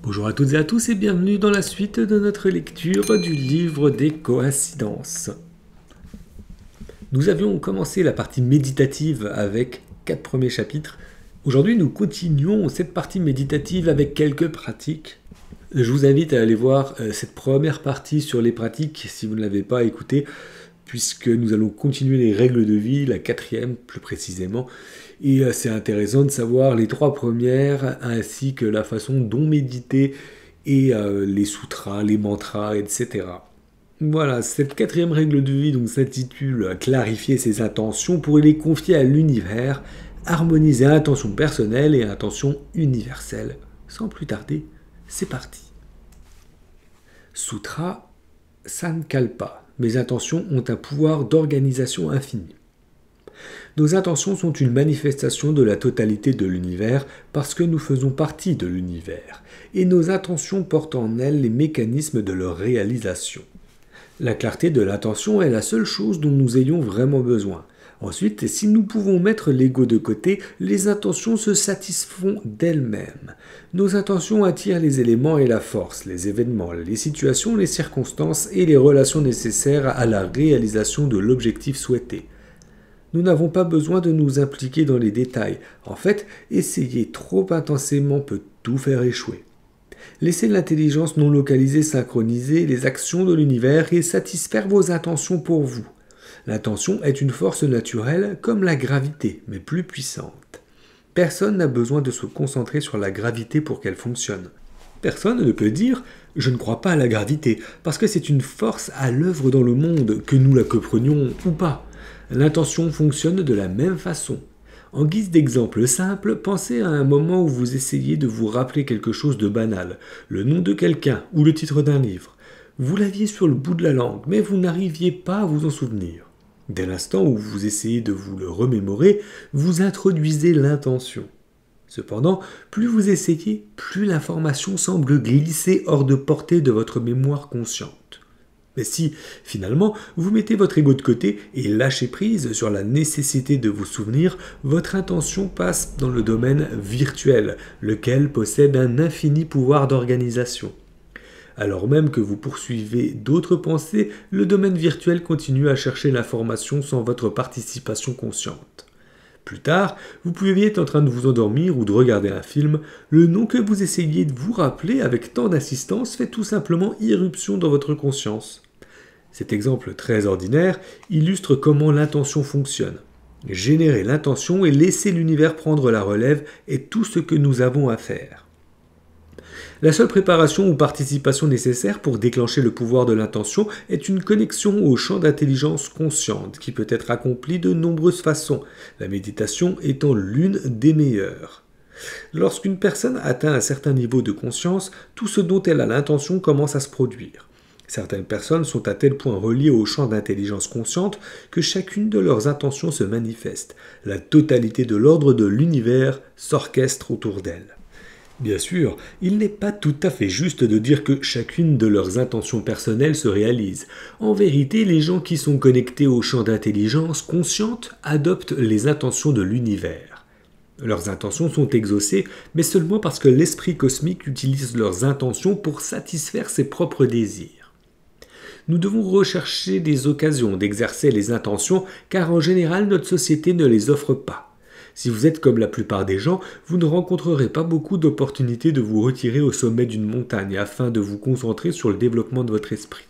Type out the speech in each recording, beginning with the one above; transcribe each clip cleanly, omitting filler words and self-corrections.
Bonjour à toutes et à tous et bienvenue dans la suite de notre lecture du livre des coïncidences. Nous avions commencé la partie méditative avec 4 premiers chapitres. Aujourd'hui, nous continuons cette partie méditative avec quelques pratiques. Je vous invite à aller voir cette première partie sur les pratiques si vous ne l'avez pas écoutée, puisque nous allons continuer les règles de vie, la 4e plus précisément. Et c'est intéressant de savoir les 3 premières, ainsi que la façon dont méditer et les sutras, les mantras, etc. Voilà, cette 4e règle de vie s'intitule « Clarifier ses intentions pour les confier à l'univers, harmoniser intention personnelle et intention universelle ». Sans plus tarder, c'est parti. Sutra Sankalpa. Mes intentions ont un pouvoir d'organisation infini. Nos intentions sont une manifestation de la totalité de l'univers parce que nous faisons partie de l'univers, et nos intentions portent en elles les mécanismes de leur réalisation. La clarté de l'intention est la seule chose dont nous ayons vraiment besoin. Ensuite, si nous pouvons mettre l'ego de côté, les intentions se satisfont d'elles-mêmes. Nos intentions attirent les éléments et la force, les événements, les situations, les circonstances et les relations nécessaires à la réalisation de l'objectif souhaité. Nous n'avons pas besoin de nous impliquer dans les détails. En fait, essayer trop intensément peut tout faire échouer. Laissez l'intelligence non localisée synchroniser les actions de l'univers et satisfaire vos intentions pour vous. L'intention est une force naturelle comme la gravité, mais plus puissante. Personne n'a besoin de se concentrer sur la gravité pour qu'elle fonctionne. Personne ne peut dire « je ne crois pas à la gravité » parce que c'est une force à l'œuvre dans le monde, que nous la comprenions ou pas. L'intention fonctionne de la même façon. En guise d'exemple simple, pensez à un moment où vous essayez de vous rappeler quelque chose de banal, le nom de quelqu'un ou le titre d'un livre. Vous l'aviez sur le bout de la langue, mais vous n'arriviez pas à vous en souvenir. Dès l'instant où vous essayez de vous le remémorer, vous introduisez l'intention. Cependant, plus vous essayez, plus l'information semble glisser hors de portée de votre mémoire consciente. Mais si, finalement, vous mettez votre ego de côté et lâchez prise sur la nécessité de vous souvenir, votre intention passe dans le domaine virtuel, lequel possède un infini pouvoir d'organisation. Alors même que vous poursuivez d'autres pensées, le domaine virtuel continue à chercher l'information sans votre participation consciente. Plus tard, vous pouviez être en train de vous endormir ou de regarder un film, le nom que vous essayez de vous rappeler avec tant d'insistance fait tout simplement irruption dans votre conscience. Cet exemple très ordinaire illustre comment l'intention fonctionne. Générer l'intention et laisser l'univers prendre la relève est tout ce que nous avons à faire. La seule préparation ou participation nécessaire pour déclencher le pouvoir de l'intention est une connexion au champ d'intelligence consciente qui peut être accomplie de nombreuses façons, la méditation étant l'une des meilleures. Lorsqu'une personne atteint un certain niveau de conscience, tout ce dont elle a l'intention commence à se produire. Certaines personnes sont à tel point reliées au champ d'intelligence consciente que chacune de leurs intentions se manifeste. La totalité de l'ordre de l'univers s'orchestre autour d'elles. Bien sûr, il n'est pas tout à fait juste de dire que chacune de leurs intentions personnelles se réalise. En vérité, les gens qui sont connectés au champ d'intelligence consciente adoptent les intentions de l'univers. Leurs intentions sont exaucées, mais seulement parce que l'esprit cosmique utilise leurs intentions pour satisfaire ses propres désirs. Nous devons rechercher des occasions d'exercer les intentions, car en général notre société ne les offre pas. Si vous êtes comme la plupart des gens, vous ne rencontrerez pas beaucoup d'opportunités de vous retirer au sommet d'une montagne afin de vous concentrer sur le développement de votre esprit.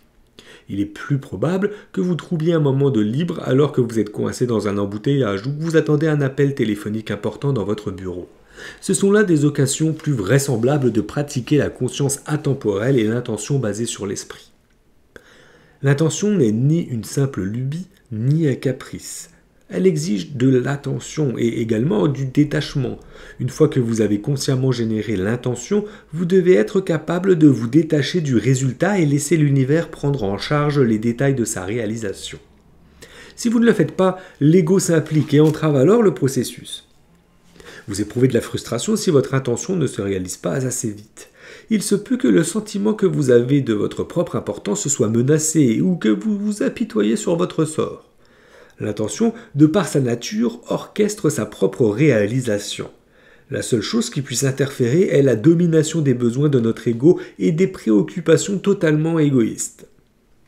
Il est plus probable que vous trouviez un moment de libre alors que vous êtes coincé dans un embouteillage ou que vous attendez un appel téléphonique important dans votre bureau. Ce sont là des occasions plus vraisemblables de pratiquer la conscience atemporelle et l'intention basée sur l'esprit. L'intention n'est ni une simple lubie, ni un caprice. Elle exige de l'attention et également du détachement. Une fois que vous avez consciemment généré l'intention, vous devez être capable de vous détacher du résultat et laisser l'univers prendre en charge les détails de sa réalisation. Si vous ne le faites pas, l'ego s'implique et entrave alors le processus. Vous éprouvez de la frustration si votre intention ne se réalise pas assez vite. Il se peut que le sentiment que vous avez de votre propre importance soit menacé ou que vous vous apitoyez sur votre sort. L'intention, de par sa nature, orchestre sa propre réalisation. La seule chose qui puisse interférer est la domination des besoins de notre ego et des préoccupations totalement égoïstes.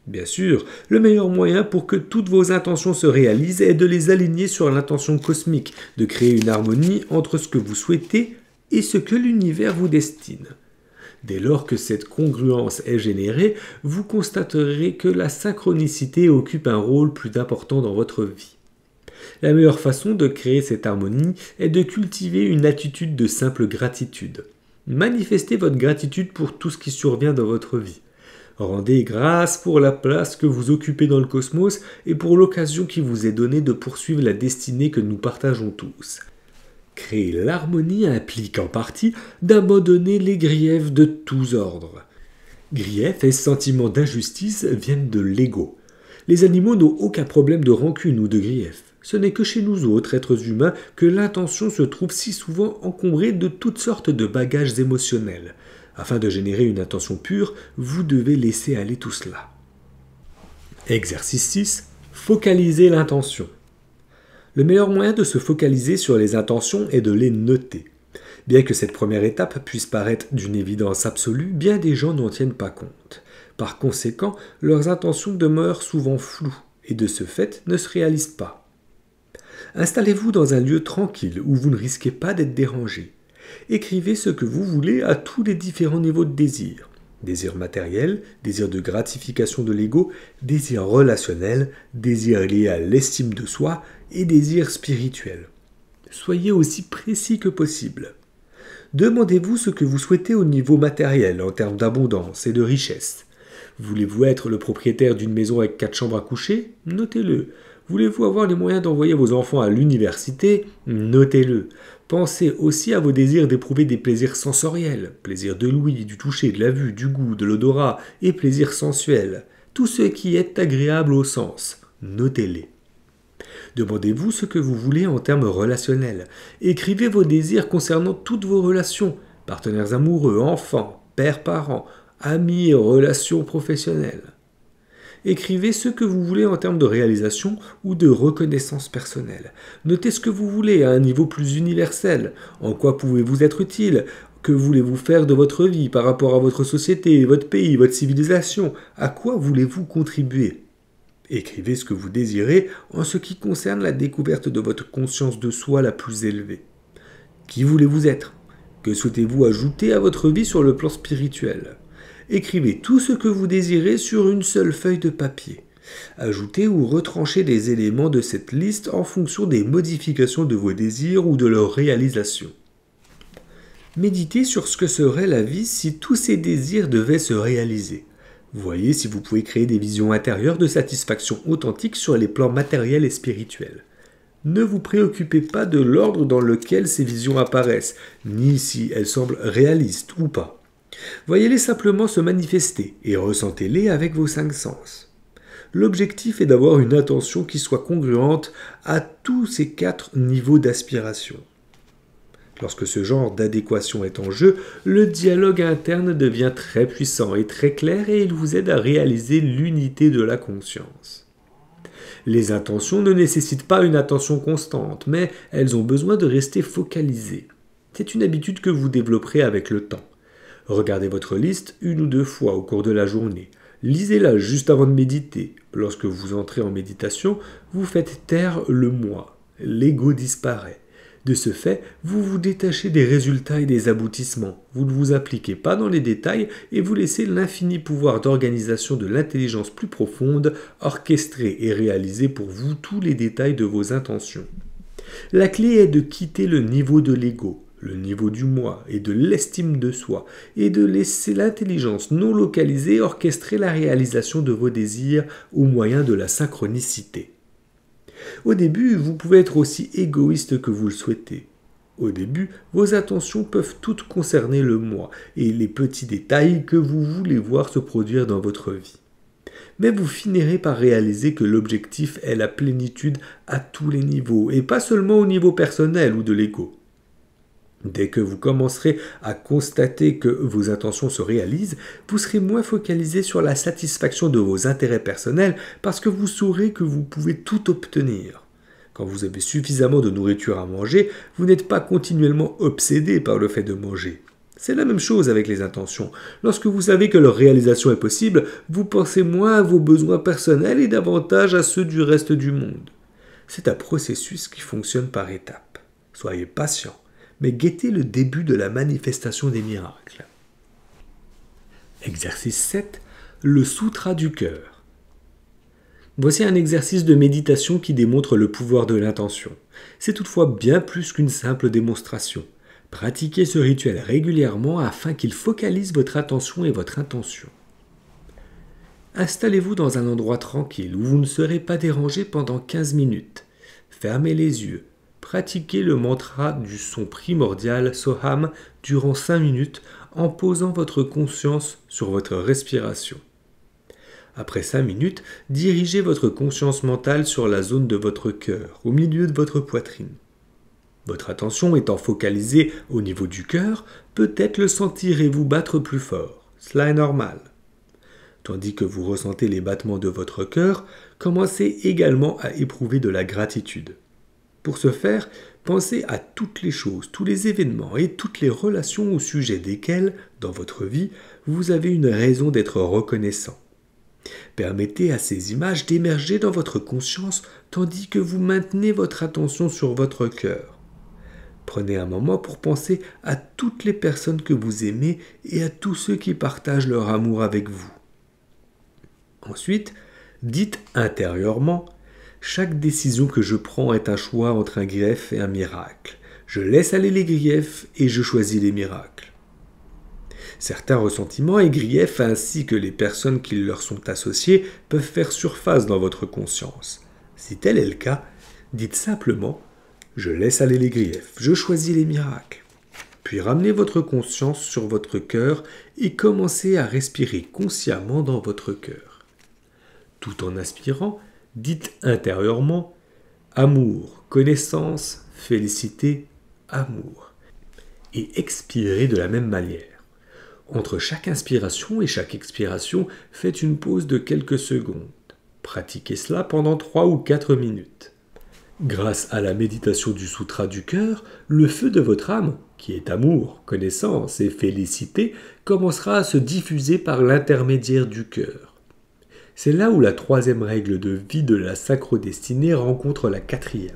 Bien sûr, le meilleur moyen pour que toutes vos intentions se réalisent est de les aligner sur l'intention cosmique, de créer une harmonie entre ce que vous souhaitez et ce que l'univers vous destine. Dès lors que cette congruence est générée, vous constaterez que la synchronicité occupe un rôle plus important dans votre vie. La meilleure façon de créer cette harmonie est de cultiver une attitude de simple gratitude. Manifestez votre gratitude pour tout ce qui survient dans votre vie. Rendez grâce pour la place que vous occupez dans le cosmos et pour l'occasion qui vous est donnée de poursuivre la destinée que nous partageons tous. Créer l'harmonie implique en partie d'abandonner les griefs de tous ordres. Griefs et sentiments d'injustice viennent de l'ego. Les animaux n'ont aucun problème de rancune ou de grief. Ce n'est que chez nous autres êtres humains que l'intention se trouve si souvent encombrée de toutes sortes de bagages émotionnels. Afin de générer une intention pure, vous devez laisser aller tout cela. Exercice 6. Focaliser l'intention. Le meilleur moyen de se focaliser sur les intentions est de les noter. Bien que cette première étape puisse paraître d'une évidence absolue, bien des gens n'en tiennent pas compte. Par conséquent, leurs intentions demeurent souvent floues et de ce fait ne se réalisent pas. Installez-vous dans un lieu tranquille où vous ne risquez pas d'être dérangé. Écrivez ce que vous voulez à tous les différents niveaux de désir. Désir matériel, désir de gratification de l'ego, désir relationnel, désir lié à l'estime de soi et désir spirituel. Soyez aussi précis que possible. Demandez-vous ce que vous souhaitez au niveau matériel en termes d'abondance et de richesse. Voulez-vous être le propriétaire d'une maison avec 4 chambres à coucher? Notez-le. Voulez-vous avoir les moyens d'envoyer vos enfants à l'université? Notez-le. Pensez aussi à vos désirs d'éprouver des plaisirs sensoriels, plaisir de l'ouïe, du toucher, de la vue, du goût, de l'odorat et plaisir sensuel. Tout ce qui est agréable au sens. Notez-les. Demandez-vous ce que vous voulez en termes relationnels. Écrivez vos désirs concernant toutes vos relations, partenaires amoureux, enfants, pères-parents, amis et relations professionnelles. Écrivez ce que vous voulez en termes de réalisation ou de reconnaissance personnelle. Notez ce que vous voulez à un niveau plus universel. En quoi pouvez-vous être utile? Que voulez-vous faire de votre vie par rapport à votre société, votre pays, votre civilisation? À quoi voulez-vous contribuer? Écrivez ce que vous désirez en ce qui concerne la découverte de votre conscience de soi la plus élevée. Qui voulez-vous être? Que souhaitez-vous ajouter à votre vie sur le plan spirituel? Écrivez tout ce que vous désirez sur une seule feuille de papier. Ajoutez ou retranchez des éléments de cette liste en fonction des modifications de vos désirs ou de leur réalisation. Méditez sur ce que serait la vie si tous ces désirs devaient se réaliser. Voyez si vous pouvez créer des visions intérieures de satisfaction authentique sur les plans matériels et spirituels. Ne vous préoccupez pas de l'ordre dans lequel ces visions apparaissent, ni si elles semblent réalistes ou pas. Voyez-les simplement se manifester et ressentez-les avec vos 5 sens. L'objectif est d'avoir une attention qui soit congruente à tous ces 4 niveaux d'aspiration. Lorsque ce genre d'adéquation est en jeu, le dialogue interne devient très puissant et très clair et il vous aide à réaliser l'unité de la conscience. Les intentions ne nécessitent pas une attention constante, mais elles ont besoin de rester focalisées. C'est une habitude que vous développerez avec le temps. Regardez votre liste 1 ou 2 fois au cours de la journée. Lisez-la juste avant de méditer. Lorsque vous entrez en méditation, vous faites taire le moi. L'ego disparaît. De ce fait, vous vous détachez des résultats et des aboutissements. Vous ne vous appliquez pas dans les détails et vous laissez l'infini pouvoir d'organisation de l'intelligence plus profonde orchestrer et réaliser pour vous tous les détails de vos intentions. La clé est de quitter le niveau de l'ego, le niveau du moi et de l'estime de soi, et de laisser l'intelligence non localisée orchestrer la réalisation de vos désirs au moyen de la synchronicité. Au début, vous pouvez être aussi égoïste que vous le souhaitez. Au début, vos attentions peuvent toutes concerner le moi et les petits détails que vous voulez voir se produire dans votre vie. Mais vous finirez par réaliser que l'objectif est la plénitude à tous les niveaux, et pas seulement au niveau personnel ou de l'ego. Dès que vous commencerez à constater que vos intentions se réalisent, vous serez moins focalisé sur la satisfaction de vos intérêts personnels parce que vous saurez que vous pouvez tout obtenir. Quand vous avez suffisamment de nourriture à manger, vous n'êtes pas continuellement obsédé par le fait de manger. C'est la même chose avec les intentions. Lorsque vous savez que leur réalisation est possible, vous pensez moins à vos besoins personnels et davantage à ceux du reste du monde. C'est un processus qui fonctionne par étapes. Soyez patient, mais guettez le début de la manifestation des miracles. Exercice 7. Le Sutra du cœur. Voici un exercice de méditation qui démontre le pouvoir de l'intention. C'est toutefois bien plus qu'une simple démonstration. Pratiquez ce rituel régulièrement afin qu'il focalise votre attention et votre intention. Installez-vous dans un endroit tranquille où vous ne serez pas dérangé pendant 15 minutes. Fermez les yeux. Pratiquez le mantra du son primordial Soham durant 5 minutes en posant votre conscience sur votre respiration. Après 5 minutes, dirigez votre conscience mentale sur la zone de votre cœur, au milieu de votre poitrine. Votre attention étant focalisée au niveau du cœur, peut-être le sentirez-vous battre plus fort. Cela est normal. Tandis que vous ressentez les battements de votre cœur, commencez également à éprouver de la gratitude. Pour ce faire, pensez à toutes les choses, tous les événements et toutes les relations au sujet desquels, dans votre vie, vous avez une raison d'être reconnaissant. Permettez à ces images d'émerger dans votre conscience tandis que vous maintenez votre attention sur votre cœur. Prenez un moment pour penser à toutes les personnes que vous aimez et à tous ceux qui partagent leur amour avec vous. Ensuite, dites intérieurement « Chaque décision que je prends est un choix entre un grief et un miracle. Je laisse aller les griefs et je choisis les miracles. » Certains ressentiments et griefs ainsi que les personnes qui leur sont associées peuvent faire surface dans votre conscience. Si tel est le cas, dites simplement « Je laisse aller les griefs, je choisis les miracles ». Puis ramenez votre conscience sur votre cœur et commencez à respirer consciemment dans votre cœur. Tout en inspirant, dites intérieurement « Amour, connaissance, félicité, amour » et expirez de la même manière. Entre chaque inspiration et chaque expiration, faites une pause de quelques secondes. Pratiquez cela pendant 3 ou 4 minutes. Grâce à la méditation du Sutra du cœur, le feu de votre âme, qui est amour, connaissance et félicité, commencera à se diffuser par l'intermédiaire du cœur. C'est là où la 3e règle de vie de la sacro-destinée rencontre la 4e.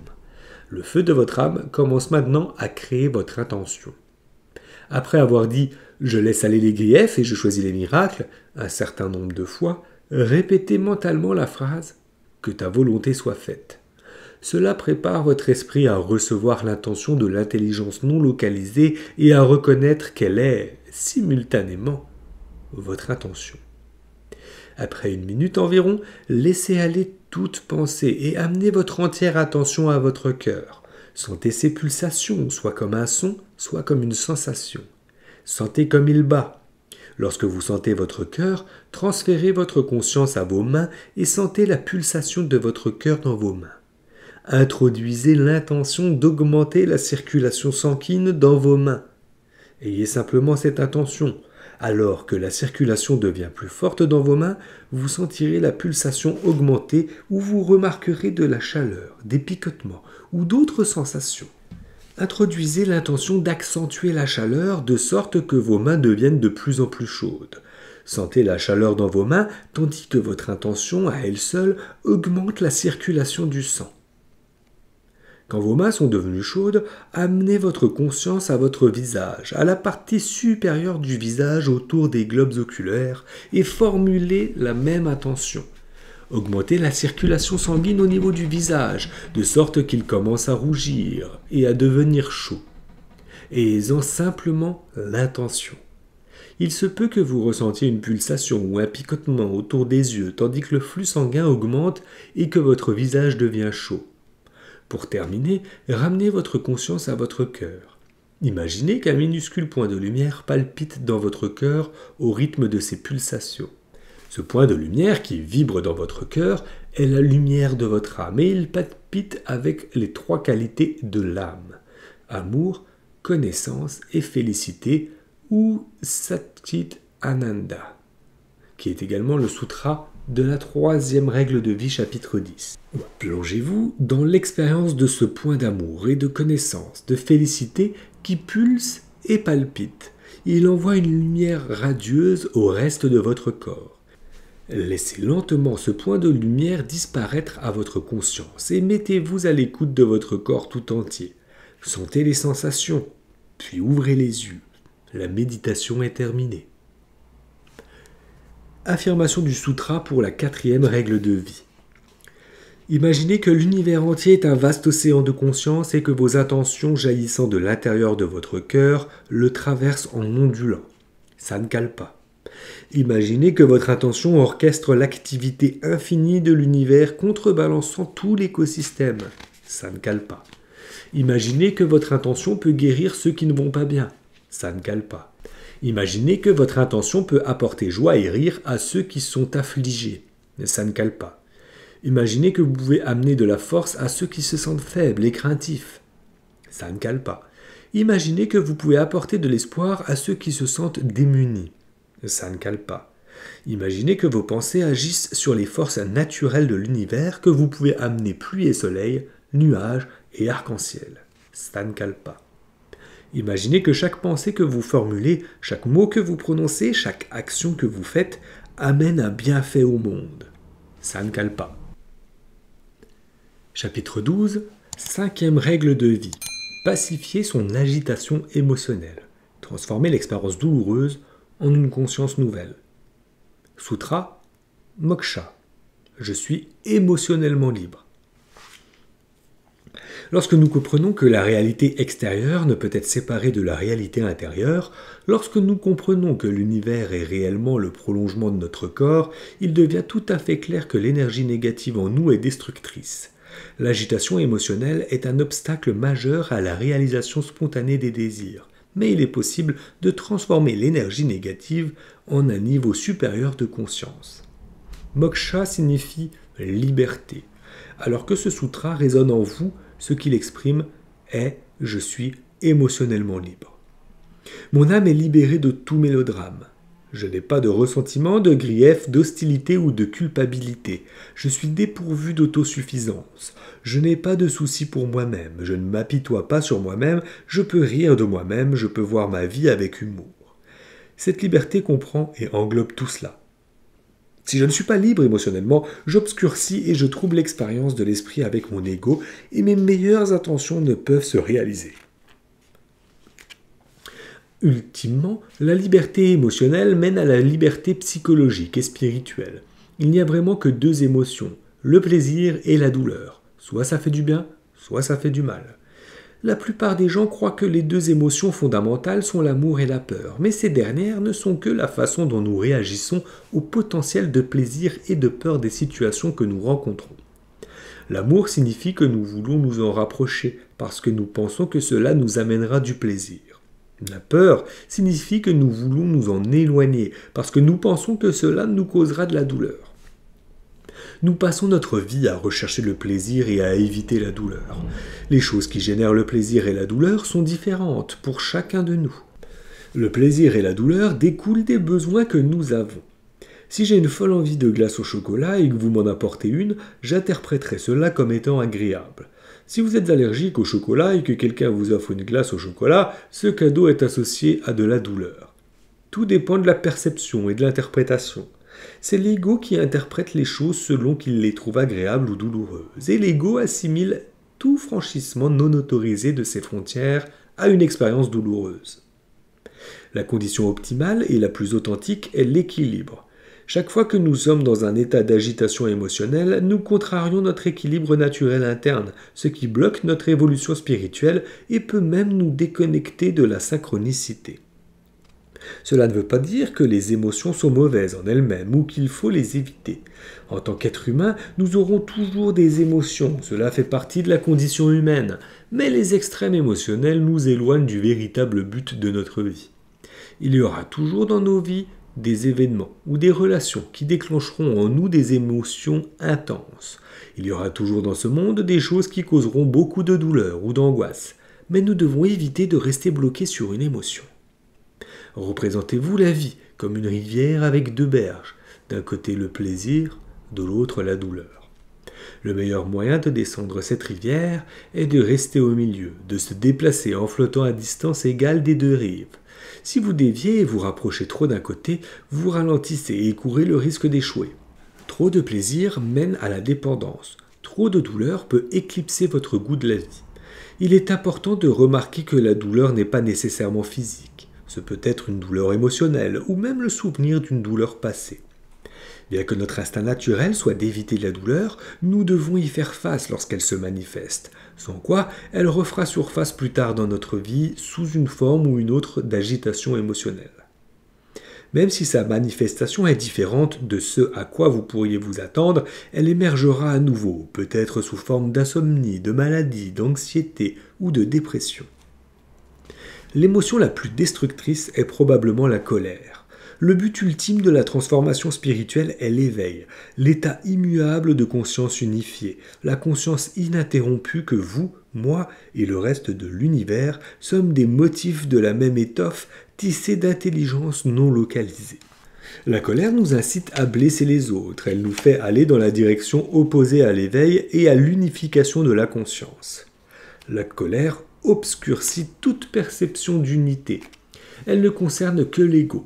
Le feu de votre âme commence maintenant à créer votre intention. Après avoir dit « Je laisse aller les griefs et je choisis les miracles » un certain nombre de fois, répétez mentalement la phrase « Que ta volonté soit faite ». Cela prépare votre esprit à recevoir l'intention de l'intelligence non localisée et à reconnaître qu'elle est, simultanément, votre intention. Après 1 minute environ, laissez aller toute pensée et amenez votre entière attention à votre cœur. Sentez ses pulsations, soit comme un son, soit comme une sensation. Sentez comme il bat. Lorsque vous sentez votre cœur, transférez votre conscience à vos mains et sentez la pulsation de votre cœur dans vos mains. Introduisez l'intention d'augmenter la circulation sanguine dans vos mains. Ayez simplement cette intention. Alors que la circulation devient plus forte dans vos mains, vous sentirez la pulsation augmenter ou vous remarquerez de la chaleur, des picotements ou d'autres sensations. Introduisez l'intention d'accentuer la chaleur de sorte que vos mains deviennent de plus en plus chaudes. Sentez la chaleur dans vos mains tandis que votre intention, à elle seule, augmente la circulation du sang. Quand vos mains sont devenues chaudes, amenez votre conscience à votre visage, à la partie supérieure du visage autour des globes oculaires et formulez la même intention. Augmentez la circulation sanguine au niveau du visage, de sorte qu'il commence à rougir et à devenir chaud. Ayez-en simplement l'intention. Il se peut que vous ressentiez une pulsation ou un picotement autour des yeux tandis que le flux sanguin augmente et que votre visage devient chaud. Pour terminer, ramenez votre conscience à votre cœur. Imaginez qu'un minuscule point de lumière palpite dans votre cœur au rythme de ses pulsations. Ce point de lumière qui vibre dans votre cœur est la lumière de votre âme et il palpite avec les 3 qualités de l'âme. Amour, connaissance et félicité ou Satchit Ananda. qui est également le sutra de la 3e règle de vie, chapitre 10. Plongez-vous dans l'expérience de ce point d'amour et de connaissance, de félicité qui pulse et palpite. Il envoie une lumière radieuse au reste de votre corps. Laissez lentement ce point de lumière disparaître à votre conscience et mettez-vous à l'écoute de votre corps tout entier. Sentez les sensations, puis ouvrez les yeux. La méditation est terminée. Affirmation du sutra pour la 4e règle de vie. Imaginez que l'univers entier est un vaste océan de conscience et que vos intentions jaillissant de l'intérieur de votre cœur le traversent en ondulant. Sankalpa. Imaginez que votre intention orchestre l'activité infinie de l'univers contrebalançant tout l'écosystème. Sankalpa. Imaginez que votre intention peut guérir ceux qui ne vont pas bien. Sankalpa. Imaginez que votre intention peut apporter joie et rire à ceux qui sont affligés. Sankalpa. Imaginez que vous pouvez amener de la force à ceux qui se sentent faibles et craintifs. Sankalpa. Imaginez que vous pouvez apporter de l'espoir à ceux qui se sentent démunis. Sankalpa. Imaginez que vos pensées agissent sur les forces naturelles de l'univers, que vous pouvez amener pluie et soleil, nuages et arc-en-ciel. Sankalpa. Imaginez que chaque pensée que vous formulez, chaque mot que vous prononcez, chaque action que vous faites amène un bienfait au monde. Sankalpa. Chapitre 12. 5e règle de vie. Pacifier son agitation émotionnelle. Transformer l'expérience douloureuse en une conscience nouvelle. Sutra Moksha. Je suis émotionnellement libre. Lorsque nous comprenons que la réalité extérieure ne peut être séparée de la réalité intérieure, lorsque nous comprenons que l'univers est réellement le prolongement de notre corps, il devient tout à fait clair que l'énergie négative en nous est destructrice. L'agitation émotionnelle est un obstacle majeur à la réalisation spontanée des désirs, mais il est possible de transformer l'énergie négative en un niveau supérieur de conscience. Moksha signifie liberté, alors que ce sutra résonne en vous. Ce qu'il exprime est « je suis émotionnellement libre ». Mon âme est libérée de tout mélodrame. Je n'ai pas de ressentiment, de grief, d'hostilité ou de culpabilité. Je suis dépourvu d'autosuffisance. Je n'ai pas de soucis pour moi-même. Je ne m'apitoie pas sur moi-même. Je peux rire de moi-même. Je peux voir ma vie avec humour. Cette liberté comprend et englobe tout cela. Si je ne suis pas libre émotionnellement, j'obscurcis et je trouble l'expérience de l'esprit avec mon ego et mes meilleures intentions ne peuvent se réaliser. Ultimement, la liberté émotionnelle mène à la liberté psychologique et spirituelle. Il n'y a vraiment que 2 émotions, le plaisir et la douleur. Soit ça fait du bien, soit ça fait du mal. La plupart des gens croient que les 2 émotions fondamentales sont l'amour et la peur, mais ces dernières ne sont que la façon dont nous réagissons au potentiel de plaisir et de peur des situations que nous rencontrons. L'amour signifie que nous voulons nous en rapprocher, parce que nous pensons que cela nous amènera du plaisir. La peur signifie que nous voulons nous en éloigner, parce que nous pensons que cela nous causera de la douleur. Nous passons notre vie à rechercher le plaisir et à éviter la douleur. Les choses qui génèrent le plaisir et la douleur sont différentes pour chacun de nous. Le plaisir et la douleur découlent des besoins que nous avons. Si j'ai une folle envie de glace au chocolat et que vous m'en apportez une, j'interpréterai cela comme étant agréable. Si vous êtes allergique au chocolat et que quelqu'un vous offre une glace au chocolat, ce cadeau est associé à de la douleur. Tout dépend de la perception et de l'interprétation. C'est l'ego qui interprète les choses selon qu'il les trouve agréables ou douloureuses, et l'ego assimile tout franchissement non autorisé de ses frontières à une expérience douloureuse. La condition optimale et la plus authentique est l'équilibre. Chaque fois que nous sommes dans un état d'agitation émotionnelle, nous contrarions notre équilibre naturel interne, ce qui bloque notre évolution spirituelle et peut même nous déconnecter de la synchronicité. Cela ne veut pas dire que les émotions sont mauvaises en elles-mêmes ou qu'il faut les éviter. En tant qu'être humain, nous aurons toujours des émotions, cela fait partie de la condition humaine, mais les extrêmes émotionnels nous éloignent du véritable but de notre vie. Il y aura toujours dans nos vies des événements ou des relations qui déclencheront en nous des émotions intenses. Il y aura toujours dans ce monde des choses qui causeront beaucoup de douleur ou d'angoisse, mais nous devons éviter de rester bloqués sur une émotion. Représentez-vous la vie comme une rivière avec 2 berges. d'un côté le plaisir, de l'autre la douleur. Le meilleur moyen de descendre cette rivière est de rester au milieu, de se déplacer en flottant à distance égale des deux rives. Si vous déviez et vous rapprochez trop d'un côté, vous ralentissez et courez le risque d'échouer. Trop de plaisir mène à la dépendance. Trop de douleur peut éclipser votre goût de la vie. Il est important de remarquer que la douleur n'est pas nécessairement physique. Ce peut être une douleur émotionnelle ou même le souvenir d'une douleur passée. Bien que notre instinct naturel soit d'éviter la douleur, nous devons y faire face lorsqu'elle se manifeste, sans quoi elle refera surface plus tard dans notre vie sous une forme ou une autre d'agitation émotionnelle. Même si sa manifestation est différente de ce à quoi vous pourriez vous attendre, elle émergera à nouveau, peut-être sous forme d'insomnie, de maladie, d'anxiété ou de dépression. L'émotion la plus destructrice est probablement la colère. Le but ultime de la transformation spirituelle est l'éveil, l'état immuable de conscience unifiée, la conscience ininterrompue que vous, moi et le reste de l'univers sommes des motifs de la même étoffe tissée d'intelligence non localisée. La colère nous incite à blesser les autres, elle nous fait aller dans la direction opposée à l'éveil et à l'unification de la conscience. La colère obscurcit toute perception d'unité. Elle ne concerne que l'ego.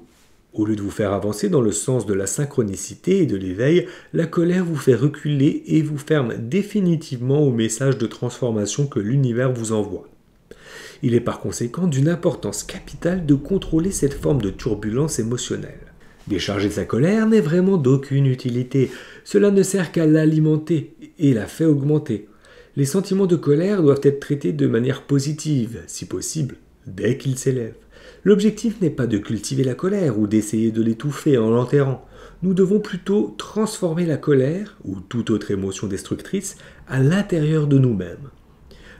Au lieu de vous faire avancer dans le sens de la synchronicité et de l'éveil, la colère vous fait reculer et vous ferme définitivement au message de transformation que l'univers vous envoie. Il est par conséquent d'une importance capitale de contrôler cette forme de turbulence émotionnelle. Décharger sa colère n'est vraiment d'aucune utilité. Cela ne sert qu'à l'alimenter et la fait augmenter. Les sentiments de colère doivent être traités de manière positive, si possible, dès qu'ils s'élèvent. L'objectif n'est pas de cultiver la colère ou d'essayer de l'étouffer en l'enterrant. Nous devons plutôt transformer la colère, ou toute autre émotion destructrice, à l'intérieur de nous-mêmes.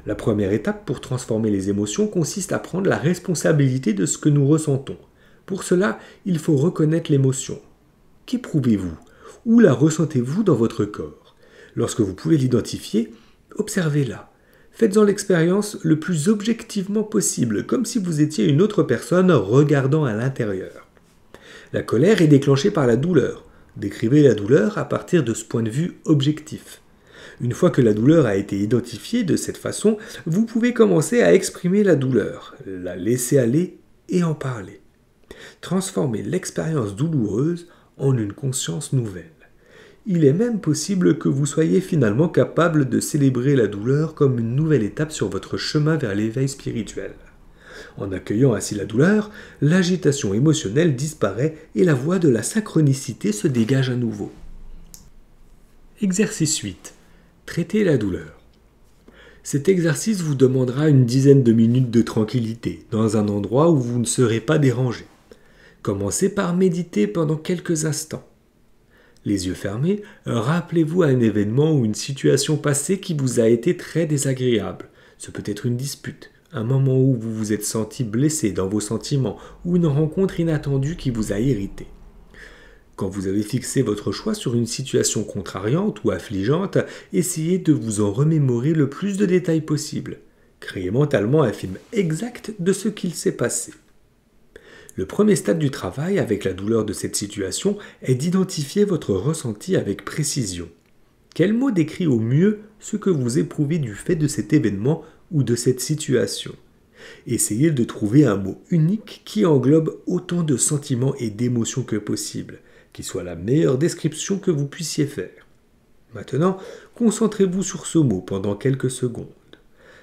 La première étape pour transformer les émotions consiste à prendre la responsabilité de ce que nous ressentons. Pour cela, il faut reconnaître l'émotion. Qu'éprouvez-vous? Où la ressentez-vous dans votre corps? Lorsque vous pouvez l'identifier, observez-la. Faites-en l'expérience le plus objectivement possible, comme si vous étiez une autre personne regardant à l'intérieur. La colère est déclenchée par la douleur. Décrivez la douleur à partir de ce point de vue objectif. Une fois que la douleur a été identifiée de cette façon, vous pouvez commencer à exprimer la douleur, la laisser aller et en parler. Transformez l'expérience douloureuse en une conscience nouvelle. Il est même possible que vous soyez finalement capable de célébrer la douleur comme une nouvelle étape sur votre chemin vers l'éveil spirituel. En accueillant ainsi la douleur, l'agitation émotionnelle disparaît et la voie de la synchronicité se dégage à nouveau. Exercice 8. Traitez la douleur. Cet exercice vous demandera une dizaine de minutes de tranquillité, dans un endroit où vous ne serez pas dérangé. Commencez par méditer pendant quelques instants. Les yeux fermés, rappelez-vous à un événement ou une situation passée qui vous a été très désagréable. Ce peut être une dispute, un moment où vous vous êtes senti blessé dans vos sentiments ou une rencontre inattendue qui vous a irrité. Quand vous avez fixé votre choix sur une situation contrariante ou affligeante, essayez de vous en remémorer le plus de détails possible. Créez mentalement un film exact de ce qu'il s'est passé. Le premier stade du travail avec la douleur de cette situation est d'identifier votre ressenti avec précision. Quel mot décrit au mieux ce que vous éprouvez du fait de cet événement ou de cette situation? Essayez de trouver un mot unique qui englobe autant de sentiments et d'émotions que possible, qui soit la meilleure description que vous puissiez faire. Maintenant, concentrez-vous sur ce mot pendant quelques secondes.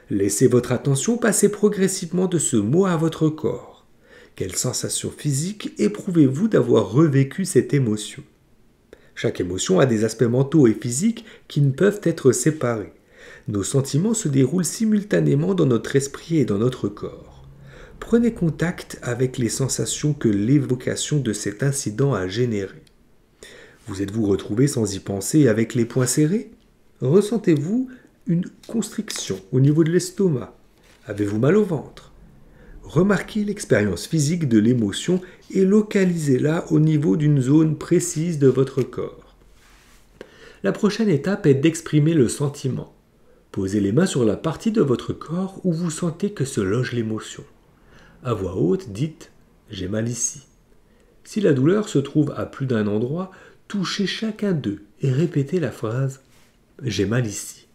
Laissez votre attention passer progressivement de ce mot à votre corps. Quelle sensation physique éprouvez-vous d'avoir revécu cette émotion? Chaque émotion a des aspects mentaux et physiques qui ne peuvent être séparés. Nos sentiments se déroulent simultanément dans notre esprit et dans notre corps. Prenez contact avec les sensations que l'évocation de cet incident a générées. Vous êtes-vous retrouvé sans y penser avec les poings serrés? Ressentez-vous une constriction au niveau de l'estomac? Avez-vous mal au ventre? Remarquez l'expérience physique de l'émotion et localisez-la au niveau d'une zone précise de votre corps. La prochaine étape est d'exprimer le sentiment. Posez les mains sur la partie de votre corps où vous sentez que se loge l'émotion. À voix haute, dites « j'ai mal ici ». Si la douleur se trouve à plus d'un endroit, touchez chacun d'eux et répétez la phrase « J'ai mal ici ».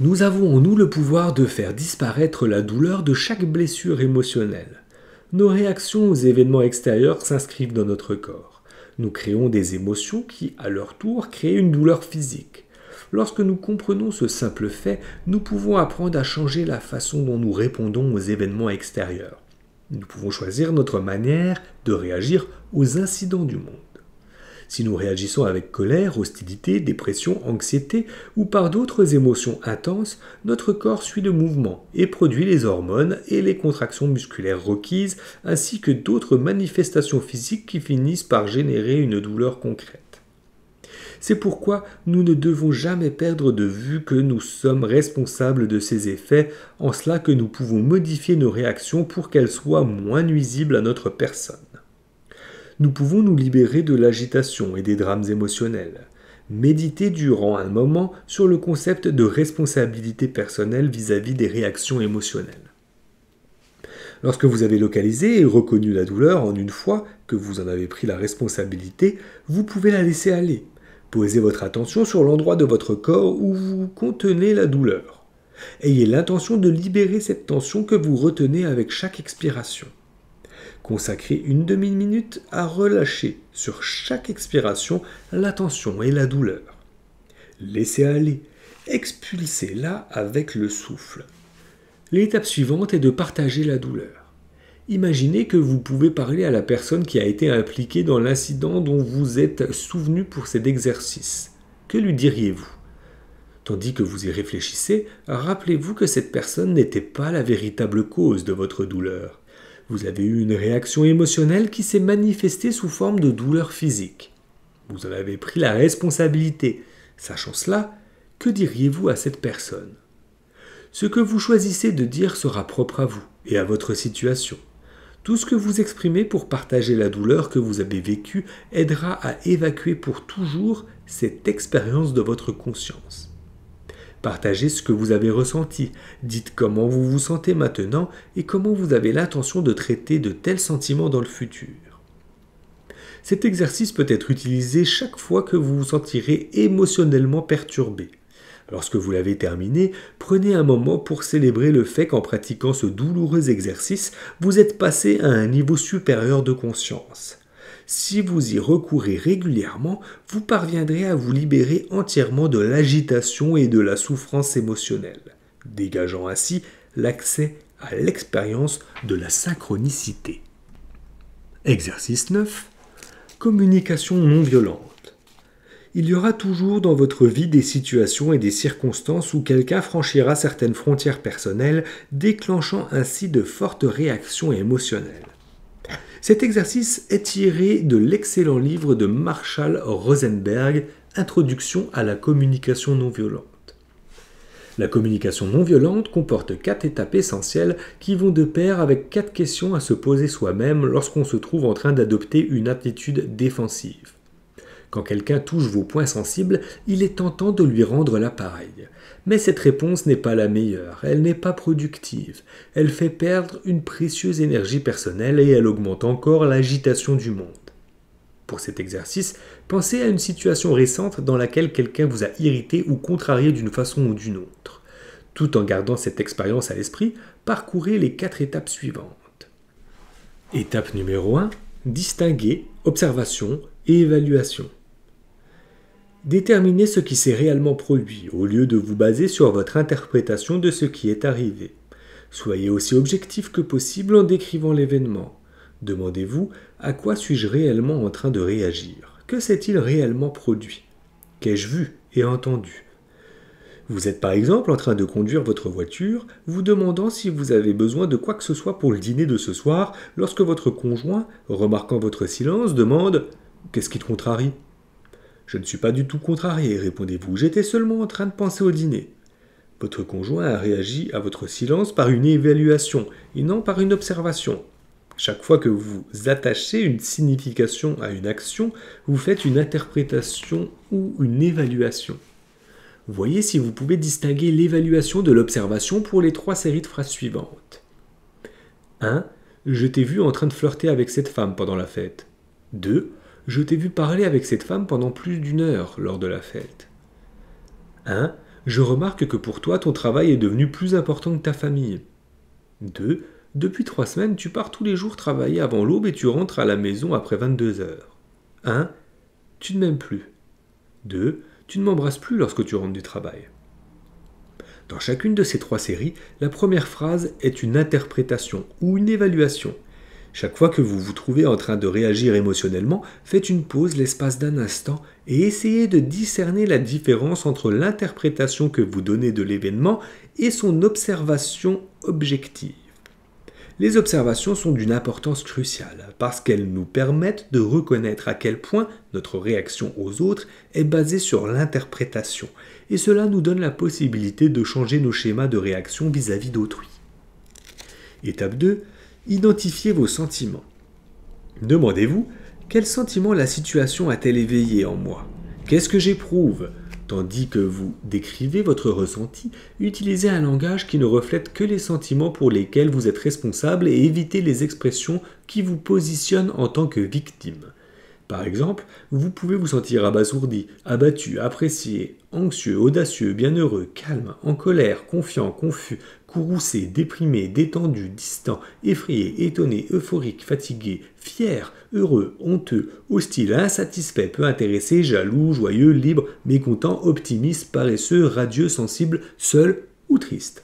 Nous avons en nous le pouvoir de faire disparaître la douleur de chaque blessure émotionnelle. Nos réactions aux événements extérieurs s'inscrivent dans notre corps. Nous créons des émotions qui, à leur tour, créent une douleur physique. Lorsque nous comprenons ce simple fait, nous pouvons apprendre à changer la façon dont nous répondons aux événements extérieurs. Nous pouvons choisir notre manière de réagir aux incidents du monde. Si nous réagissons avec colère, hostilité, dépression, anxiété ou par d'autres émotions intenses, notre corps suit le mouvement et produit les hormones et les contractions musculaires requises ainsi que d'autres manifestations physiques qui finissent par générer une douleur concrète. C'est pourquoi nous ne devons jamais perdre de vue que nous sommes responsables de ces effets, en cela que nous pouvons modifier nos réactions pour qu'elles soient moins nuisibles à notre personne. Nous pouvons nous libérer de l'agitation et des drames émotionnels. Méditez durant un moment sur le concept de responsabilité personnelle vis-à-vis des réactions émotionnelles. Lorsque vous avez localisé et reconnu la douleur en une fois que vous en avez pris la responsabilité, vous pouvez la laisser aller. Posez votre attention sur l'endroit de votre corps où vous contenez la douleur. Ayez l'intention de libérer cette tension que vous retenez avec chaque expiration. Consacrez une demi-minute à relâcher sur chaque expiration la tension et la douleur. Laissez aller, expulsez-la avec le souffle. L'étape suivante est de partager la douleur. Imaginez que vous pouvez parler à la personne qui a été impliquée dans l'incident dont vous êtes souvenu pour cet exercice. Que lui diriez-vous ? Tandis que vous y réfléchissez, rappelez-vous que cette personne n'était pas la véritable cause de votre douleur. Vous avez eu une réaction émotionnelle qui s'est manifestée sous forme de douleur physique. Vous en avez pris la responsabilité. Sachant cela, que diriez-vous à cette personne ? Ce que vous choisissez de dire sera propre à vous et à votre situation. Tout ce que vous exprimez pour partager la douleur que vous avez vécue aidera à évacuer pour toujours cette expérience de votre conscience. Partagez ce que vous avez ressenti, dites comment vous vous sentez maintenant et comment vous avez l'intention de traiter de tels sentiments dans le futur. Cet exercice peut être utilisé chaque fois que vous vous sentirez émotionnellement perturbé. Lorsque vous l'avez terminé, prenez un moment pour célébrer le fait qu'en pratiquant ce douloureux exercice, vous êtes passé à un niveau supérieur de conscience. Si vous y recourez régulièrement, vous parviendrez à vous libérer entièrement de l'agitation et de la souffrance émotionnelle, dégageant ainsi l'accès à l'expérience de la synchronicité. Exercice 9. Communication non violente. Il y aura toujours dans votre vie des situations et des circonstances où quelqu'un franchira certaines frontières personnelles, déclenchant ainsi de fortes réactions émotionnelles. Cet exercice est tiré de l'excellent livre de Marshall Rosenberg, Introduction à la communication non violente. La communication non violente comporte 4 étapes essentielles qui vont de pair avec 4 questions à se poser soi-même lorsqu'on se trouve en train d'adopter une attitude défensive. Quand quelqu'un touche vos points sensibles, il est tentant de lui rendre l'appareil. Mais cette réponse n'est pas la meilleure, elle n'est pas productive. Elle fait perdre une précieuse énergie personnelle et elle augmente encore l'agitation du monde. Pour cet exercice, pensez à une situation récente dans laquelle quelqu'un vous a irrité ou contrarié d'une façon ou d'une autre. Tout en gardant cette expérience à l'esprit, parcourez les 4 étapes suivantes. Étape numéro 1, distinguer, observation et évaluation. Déterminez ce qui s'est réellement produit, au lieu de vous baser sur votre interprétation de ce qui est arrivé. Soyez aussi objectif que possible en décrivant l'événement. Demandez-vous à quoi suis-je réellement en train de réagir ? Que s'est-il réellement produit ? Qu'ai-je vu et entendu ? Vous êtes par exemple en train de conduire votre voiture, vous demandant si vous avez besoin de quoi que ce soit pour le dîner de ce soir, lorsque votre conjoint, remarquant votre silence, demande « Qu'est-ce qui te contrarie ?» « Je ne suis pas du tout contrarié, répondez-vous, j'étais seulement en train de penser au dîner. » Votre conjoint a réagi à votre silence par une évaluation et non par une observation. Chaque fois que vous attachez une signification à une action, vous faites une interprétation ou une évaluation. Voyez si vous pouvez distinguer l'évaluation de l'observation pour les 3 séries de phrases suivantes. 1. Je t'ai vu en train de flirter avec cette femme pendant la fête. 2. Je t'ai vu parler avec cette femme pendant plus d'une heure lors de la fête. 1. Je remarque que pour toi, ton travail est devenu plus important que ta famille. 2. Depuis 3 semaines, tu pars tous les jours travailler avant l'aube et tu rentres à la maison après 22 heures. 1. Tu ne m'aimes plus. 2. Tu ne m'embrasses plus lorsque tu rentres du travail. Dans chacune de ces 3 séries, la première phrase est une interprétation ou une évaluation. Chaque fois que vous vous trouvez en train de réagir émotionnellement, faites une pause l'espace d'un instant et essayez de discerner la différence entre l'interprétation que vous donnez de l'événement et son observation objective. Les observations sont d'une importance cruciale parce qu'elles nous permettent de reconnaître à quel point notre réaction aux autres est basée sur l'interprétation et cela nous donne la possibilité de changer nos schémas de réaction vis-à-vis d'autrui. Étape 2. Identifiez vos sentiments. Demandez-vous, quel sentiment la situation a-t-elle éveillé en moi? Qu'est-ce que j'éprouve? Tandis que vous décrivez votre ressenti, utilisez un langage qui ne reflète que les sentiments pour lesquels vous êtes responsable et évitez les expressions qui vous positionnent en tant que victime. Par exemple, vous pouvez vous sentir abasourdi, abattu, apprécié, anxieux, audacieux, bienheureux, calme, en colère, confiant, confus, courroucé, déprimé, détendu, distant, effrayé, étonné, euphorique, fatigué, fier, heureux, honteux, hostile, insatisfait, peu intéressé, jaloux, joyeux, libre, mécontent, optimiste, paresseux, radieux, sensible, seul ou triste.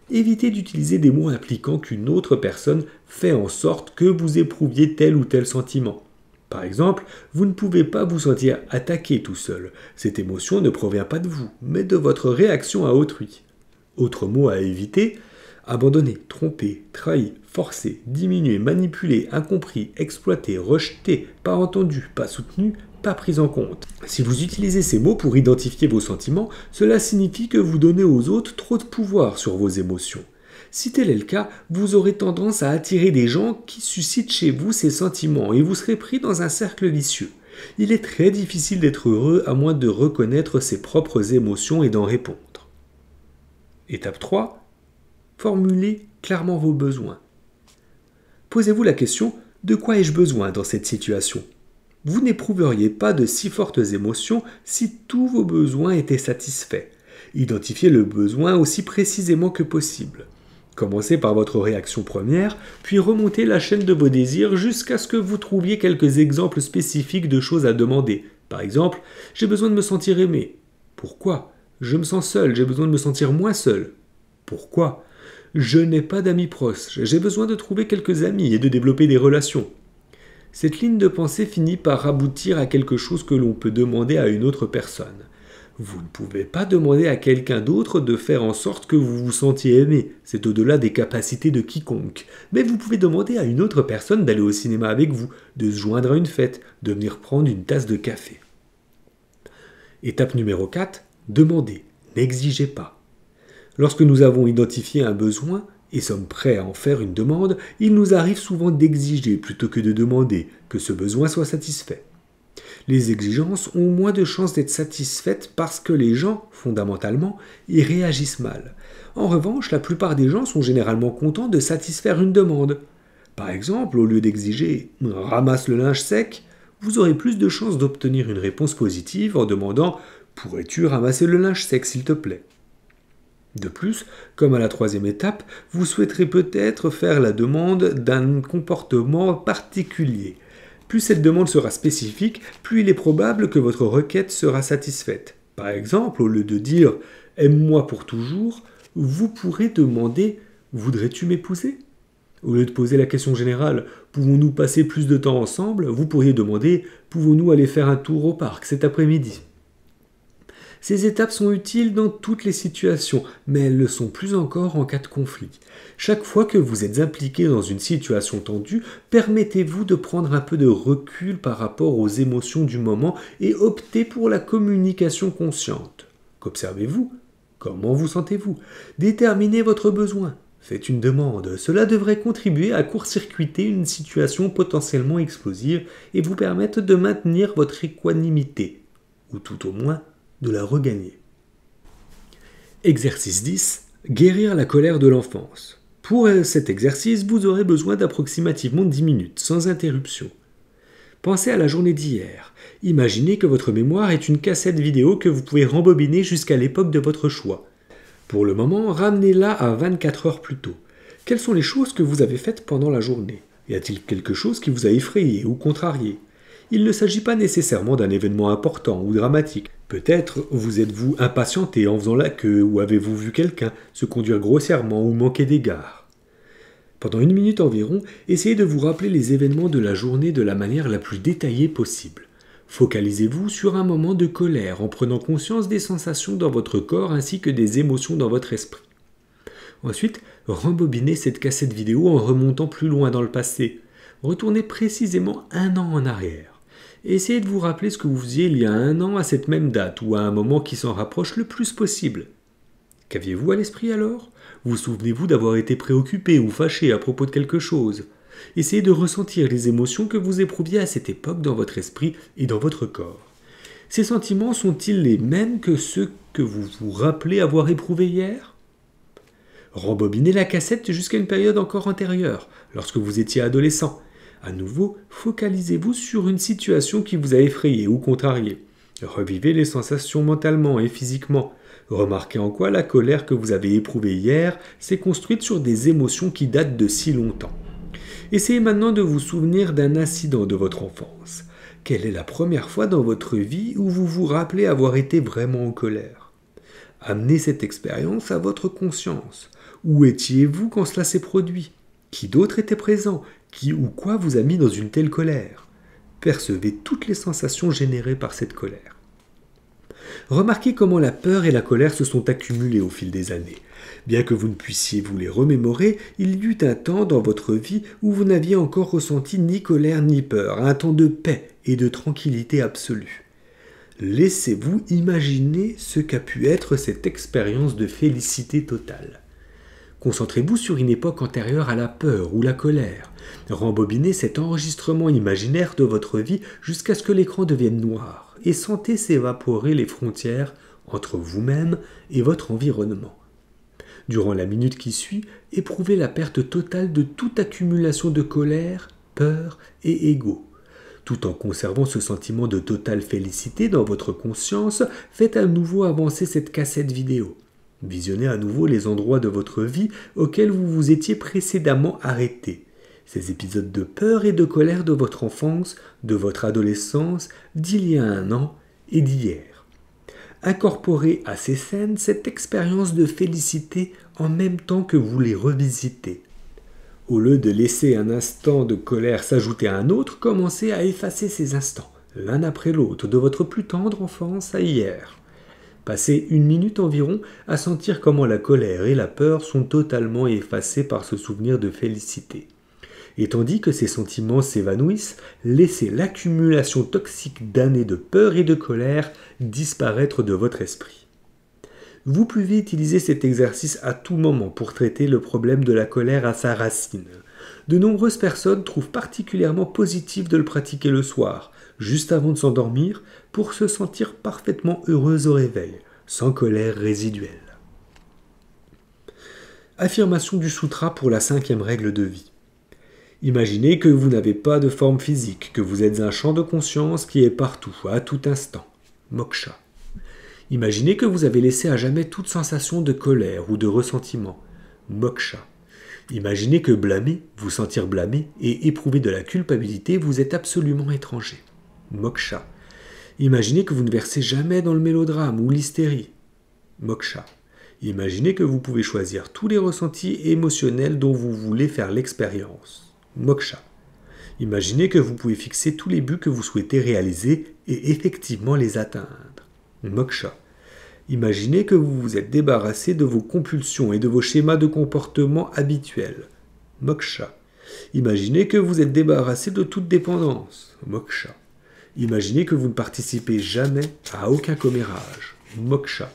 Évitez d'utiliser des mots impliquant qu'une autre personne fait en sorte que vous éprouviez tel ou tel sentiment. Par exemple, vous ne pouvez pas vous sentir attaqué tout seul. Cette émotion ne provient pas de vous, mais de votre réaction à autrui. Autre mot à éviter, abandonner, tromper, trahi, forcer, diminuer, manipuler, incompris, exploiter, rejeter, pas entendu, pas soutenu, pas pris en compte. Si vous utilisez ces mots pour identifier vos sentiments, cela signifie que vous donnez aux autres trop de pouvoir sur vos émotions. Si tel est le cas, vous aurez tendance à attirer des gens qui suscitent chez vous ces sentiments et vous serez pris dans un cercle vicieux. Il est très difficile d'être heureux à moins de reconnaître ses propres émotions et d'en répondre. Étape 3. Formulez clairement vos besoins. Posez-vous la question « De quoi ai-je besoin dans cette situation ?» Vous n'éprouveriez pas de si fortes émotions si tous vos besoins étaient satisfaits. Identifiez le besoin aussi précisément que possible. Commencez par votre réaction première, puis remontez la chaîne de vos désirs jusqu'à ce que vous trouviez quelques exemples spécifiques de choses à demander. Par exemple, j'ai besoin de me sentir aimé. Pourquoi? Je me sens seul, j'ai besoin de me sentir moins seul. Pourquoi? Je n'ai pas d'amis proches, j'ai besoin de trouver quelques amis et de développer des relations. Cette ligne de pensée finit par aboutir à quelque chose que l'on peut demander à une autre personne. Vous ne pouvez pas demander à quelqu'un d'autre de faire en sorte que vous vous sentiez aimé, c'est au-delà des capacités de quiconque. Mais vous pouvez demander à une autre personne d'aller au cinéma avec vous, de se joindre à une fête, de venir prendre une tasse de café. Étape numéro 4, demandez, n'exigez pas. Lorsque nous avons identifié un besoin et sommes prêts à en faire une demande, il nous arrive souvent d'exiger plutôt que de demander que ce besoin soit satisfait. Les exigences ont moins de chances d'être satisfaites parce que les gens, fondamentalement, y réagissent mal. En revanche, la plupart des gens sont généralement contents de satisfaire une demande. Par exemple, au lieu d'exiger « ramasse le linge sec », vous aurez plus de chances d'obtenir une réponse positive en demandant « pourrais-tu ramasser le linge sec s'il te plaît ?» De plus, comme à la 3e étape, vous souhaiterez peut-être faire la demande d'un comportement particulier. Plus cette demande sera spécifique, plus il est probable que votre requête sera satisfaite. Par exemple, au lieu de dire « aime-moi pour toujours », vous pourrez demander « voudrais-tu m'épouser ?» Au lieu de poser la question générale « pouvons-nous passer plus de temps ensemble ?» vous pourriez demander « pouvons-nous aller faire un tour au parc cet après-midi ?» Ces étapes sont utiles dans toutes les situations, mais elles le sont plus encore en cas de conflit. Chaque fois que vous êtes impliqué dans une situation tendue, permettez-vous de prendre un peu de recul par rapport aux émotions du moment et optez pour la communication consciente. Qu'observez-vous? Comment vous sentez-vous? Déterminez votre besoin. Faites une demande. Cela devrait contribuer à court-circuiter une situation potentiellement explosive et vous permettre de maintenir votre équanimité, ou tout au moins de la regagner. Exercice 10. Guérir la colère de l'enfance. Pour cet exercice, vous aurez besoin d'approximativement 10 minutes, sans interruption. Pensez à la journée d'hier. Imaginez que votre mémoire est une cassette vidéo que vous pouvez rembobiner jusqu'à l'époque de votre choix. Pour le moment, ramenez-la à 24 heures plus tôt. Quelles sont les choses que vous avez faites pendant la journée? Y a-t-il quelque chose qui vous a effrayé ou contrarié? Il ne s'agit pas nécessairement d'un événement important ou dramatique. Peut-être vous êtes-vous impatienté en faisant la queue ou avez-vous vu quelqu'un se conduire grossièrement ou manquer d'égard. Pendant 1 minute environ, essayez de vous rappeler les événements de la journée de la manière la plus détaillée possible. Focalisez-vous sur un moment de colère en prenant conscience des sensations dans votre corps ainsi que des émotions dans votre esprit. Ensuite, rembobinez cette cassette vidéo en remontant plus loin dans le passé. Retournez précisément 1 an en arrière. Essayez de vous rappeler ce que vous faisiez il y a 1 an à cette même date ou à un moment qui s'en rapproche le plus possible. Qu'aviez-vous à l'esprit alors? Vous souvenez-vous d'avoir été préoccupé ou fâché à propos de quelque chose? Essayez de ressentir les émotions que vous éprouviez à cette époque dans votre esprit et dans votre corps. Ces sentiments sont-ils les mêmes que ceux que vous vous rappelez avoir éprouvés hier? Rembobinez la cassette jusqu'à une période encore antérieure, lorsque vous étiez adolescent. À nouveau, focalisez-vous sur une situation qui vous a effrayé ou contrarié. Revivez les sensations mentalement et physiquement. Remarquez en quoi la colère que vous avez éprouvée hier s'est construite sur des émotions qui datent de si longtemps. Essayez maintenant de vous souvenir d'un incident de votre enfance. Quelle est la première fois dans votre vie où vous vous rappelez avoir été vraiment en colère? Amenez cette expérience à votre conscience. Où étiez-vous quand cela s'est produit? Qui d'autre était présent? Qui ou quoi vous a mis dans une telle colère? Percevez toutes les sensations générées par cette colère. Remarquez comment la peur et la colère se sont accumulées au fil des années. Bien que vous ne puissiez vous les remémorer, il y eut un temps dans votre vie où vous n'aviez encore ressenti ni colère ni peur, un temps de paix et de tranquillité absolue. Laissez-vous imaginer ce qu'a pu être cette expérience de félicité totale. Concentrez-vous sur une époque antérieure à la peur ou la colère. Rembobinez cet enregistrement imaginaire de votre vie jusqu'à ce que l'écran devienne noir et sentez s'évaporer les frontières entre vous-même et votre environnement. Durant la minute qui suit, éprouvez la perte totale de toute accumulation de colère, peur et ego. Tout en conservant ce sentiment de totale félicité dans votre conscience, faites à nouveau avancer cette cassette vidéo. Visionnez à nouveau les endroits de votre vie auxquels vous vous étiez précédemment arrêté. Ces épisodes de peur et de colère de votre enfance, de votre adolescence, d'il y a 1 an et d'hier. Incorporez à ces scènes cette expérience de félicité en même temps que vous les revisitez. Au lieu de laisser un instant de colère s'ajouter à un autre, commencez à effacer ces instants, l'un après l'autre, de votre plus tendre enfance à hier. Passez 1 minute environ à sentir comment la colère et la peur sont totalement effacés par ce souvenir de félicité. Et tandis que ces sentiments s'évanouissent, laissez l'accumulation toxique d'années de peur et de colère disparaître de votre esprit. Vous pouvez utiliser cet exercice à tout moment pour traiter le problème de la colère à sa racine. De nombreuses personnes trouvent particulièrement positif de le pratiquer le soir, juste avant de s'endormir, pour se sentir parfaitement heureux au réveil, sans colère résiduelle. Affirmation du sutra pour la 5e règle de vie. Imaginez que vous n'avez pas de forme physique, que vous êtes un champ de conscience qui est partout, à tout instant. Moksha. Imaginez que vous avez laissé à jamais toute sensation de colère ou de ressentiment. Moksha. Imaginez que blâmer, vous sentir blâmé et éprouver de la culpabilité vous est absolument étranger. Moksha. Imaginez que vous ne versez jamais dans le mélodrame ou l'hystérie. Moksha. Imaginez que vous pouvez choisir tous les ressentis émotionnels dont vous voulez faire l'expérience. Moksha. Imaginez que vous pouvez fixer tous les buts que vous souhaitez réaliser et effectivement les atteindre. Moksha. Imaginez que vous vous êtes débarrassé de vos compulsions et de vos schémas de comportement habituels. Moksha. Imaginez que vous êtes débarrassé de toute dépendance. Moksha. Imaginez que vous ne participez jamais à aucun commérage. Moksha.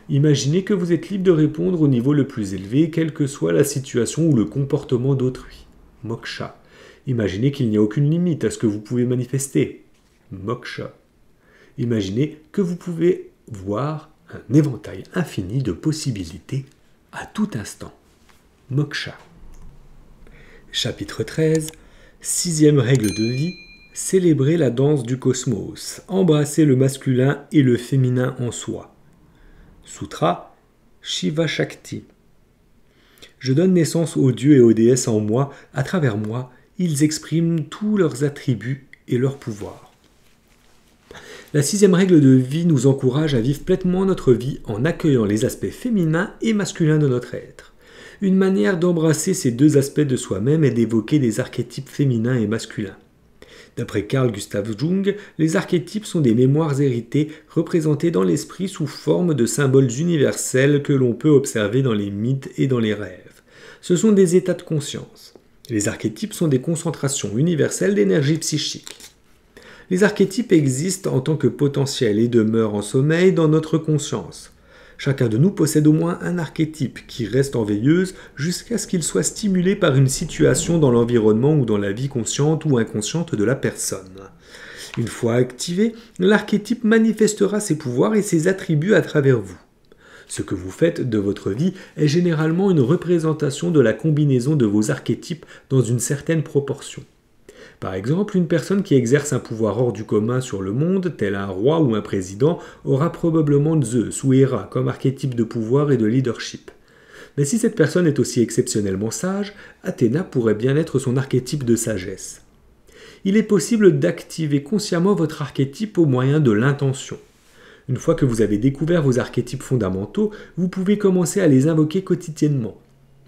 Imaginez que vous êtes libre de répondre au niveau le plus élevé, quelle que soit la situation ou le comportement d'autrui. Moksha. Imaginez qu'il n'y a aucune limite à ce que vous pouvez manifester. Moksha. Imaginez que vous pouvez voir un éventail infini de possibilités à tout instant. Moksha. Chapitre 13. 6e règle de vie. Célébrez la danse du cosmos, embrassez le masculin et le féminin en soi. Sutra Shiva Shakti. Je donne naissance aux dieux et aux déesses en moi, à travers moi, ils expriment tous leurs attributs et leurs pouvoirs. La 6e règle de vie nous encourage à vivre pleinement notre vie en accueillant les aspects féminins et masculins de notre être. Une manière d'embrasser ces deux aspects de soi-même est d'évoquer des archétypes féminins et masculins. D'après Carl Gustav Jung, les archétypes sont des mémoires héritées représentées dans l'esprit sous forme de symboles universels que l'on peut observer dans les mythes et dans les rêves. Ce sont des états de conscience. Les archétypes sont des concentrations universelles d'énergie psychique. Les archétypes existent en tant que potentiel et demeurent en sommeil dans notre conscience. Chacun de nous possède au moins un archétype qui reste en veilleuse jusqu'à ce qu'il soit stimulé par une situation dans l'environnement ou dans la vie consciente ou inconsciente de la personne. Une fois activé, l'archétype manifestera ses pouvoirs et ses attributs à travers vous. Ce que vous faites de votre vie est généralement une représentation de la combinaison de vos archétypes dans une certaine proportion. Par exemple, une personne qui exerce un pouvoir hors du commun sur le monde, tel un roi ou un président, aura probablement Zeus ou Héra comme archétype de pouvoir et de leadership. Mais si cette personne est aussi exceptionnellement sage, Athéna pourrait bien être son archétype de sagesse. Il est possible d'activer consciemment votre archétype au moyen de l'intention. Une fois que vous avez découvert vos archétypes fondamentaux, vous pouvez commencer à les invoquer quotidiennement.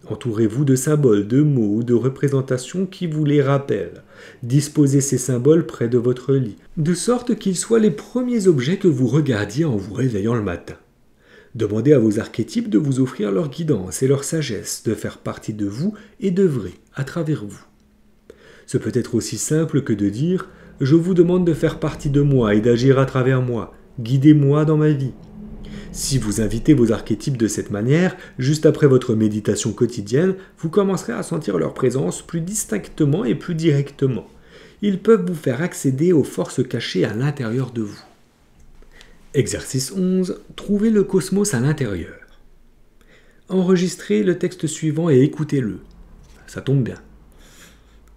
Entourez-vous de symboles, de mots ou de représentations qui vous les rappellent. Disposez ces symboles près de votre lit, de sorte qu'ils soient les premiers objets que vous regardiez en vous réveillant le matin. Demandez à vos archétypes de vous offrir leur guidance et leur sagesse, de faire partie de vous et d'œuvrer à travers vous. Ce peut être aussi simple que de dire « Je vous demande de faire partie de moi et d'agir à travers moi. Guidez-moi dans ma vie. » Si vous invitez vos archétypes de cette manière, juste après votre méditation quotidienne, vous commencerez à sentir leur présence plus distinctement et plus directement. Ils peuvent vous faire accéder aux forces cachées à l'intérieur de vous. Exercice 11. Trouvez le cosmos à l'intérieur. Enregistrez le texte suivant et écoutez-le. Ça tombe bien.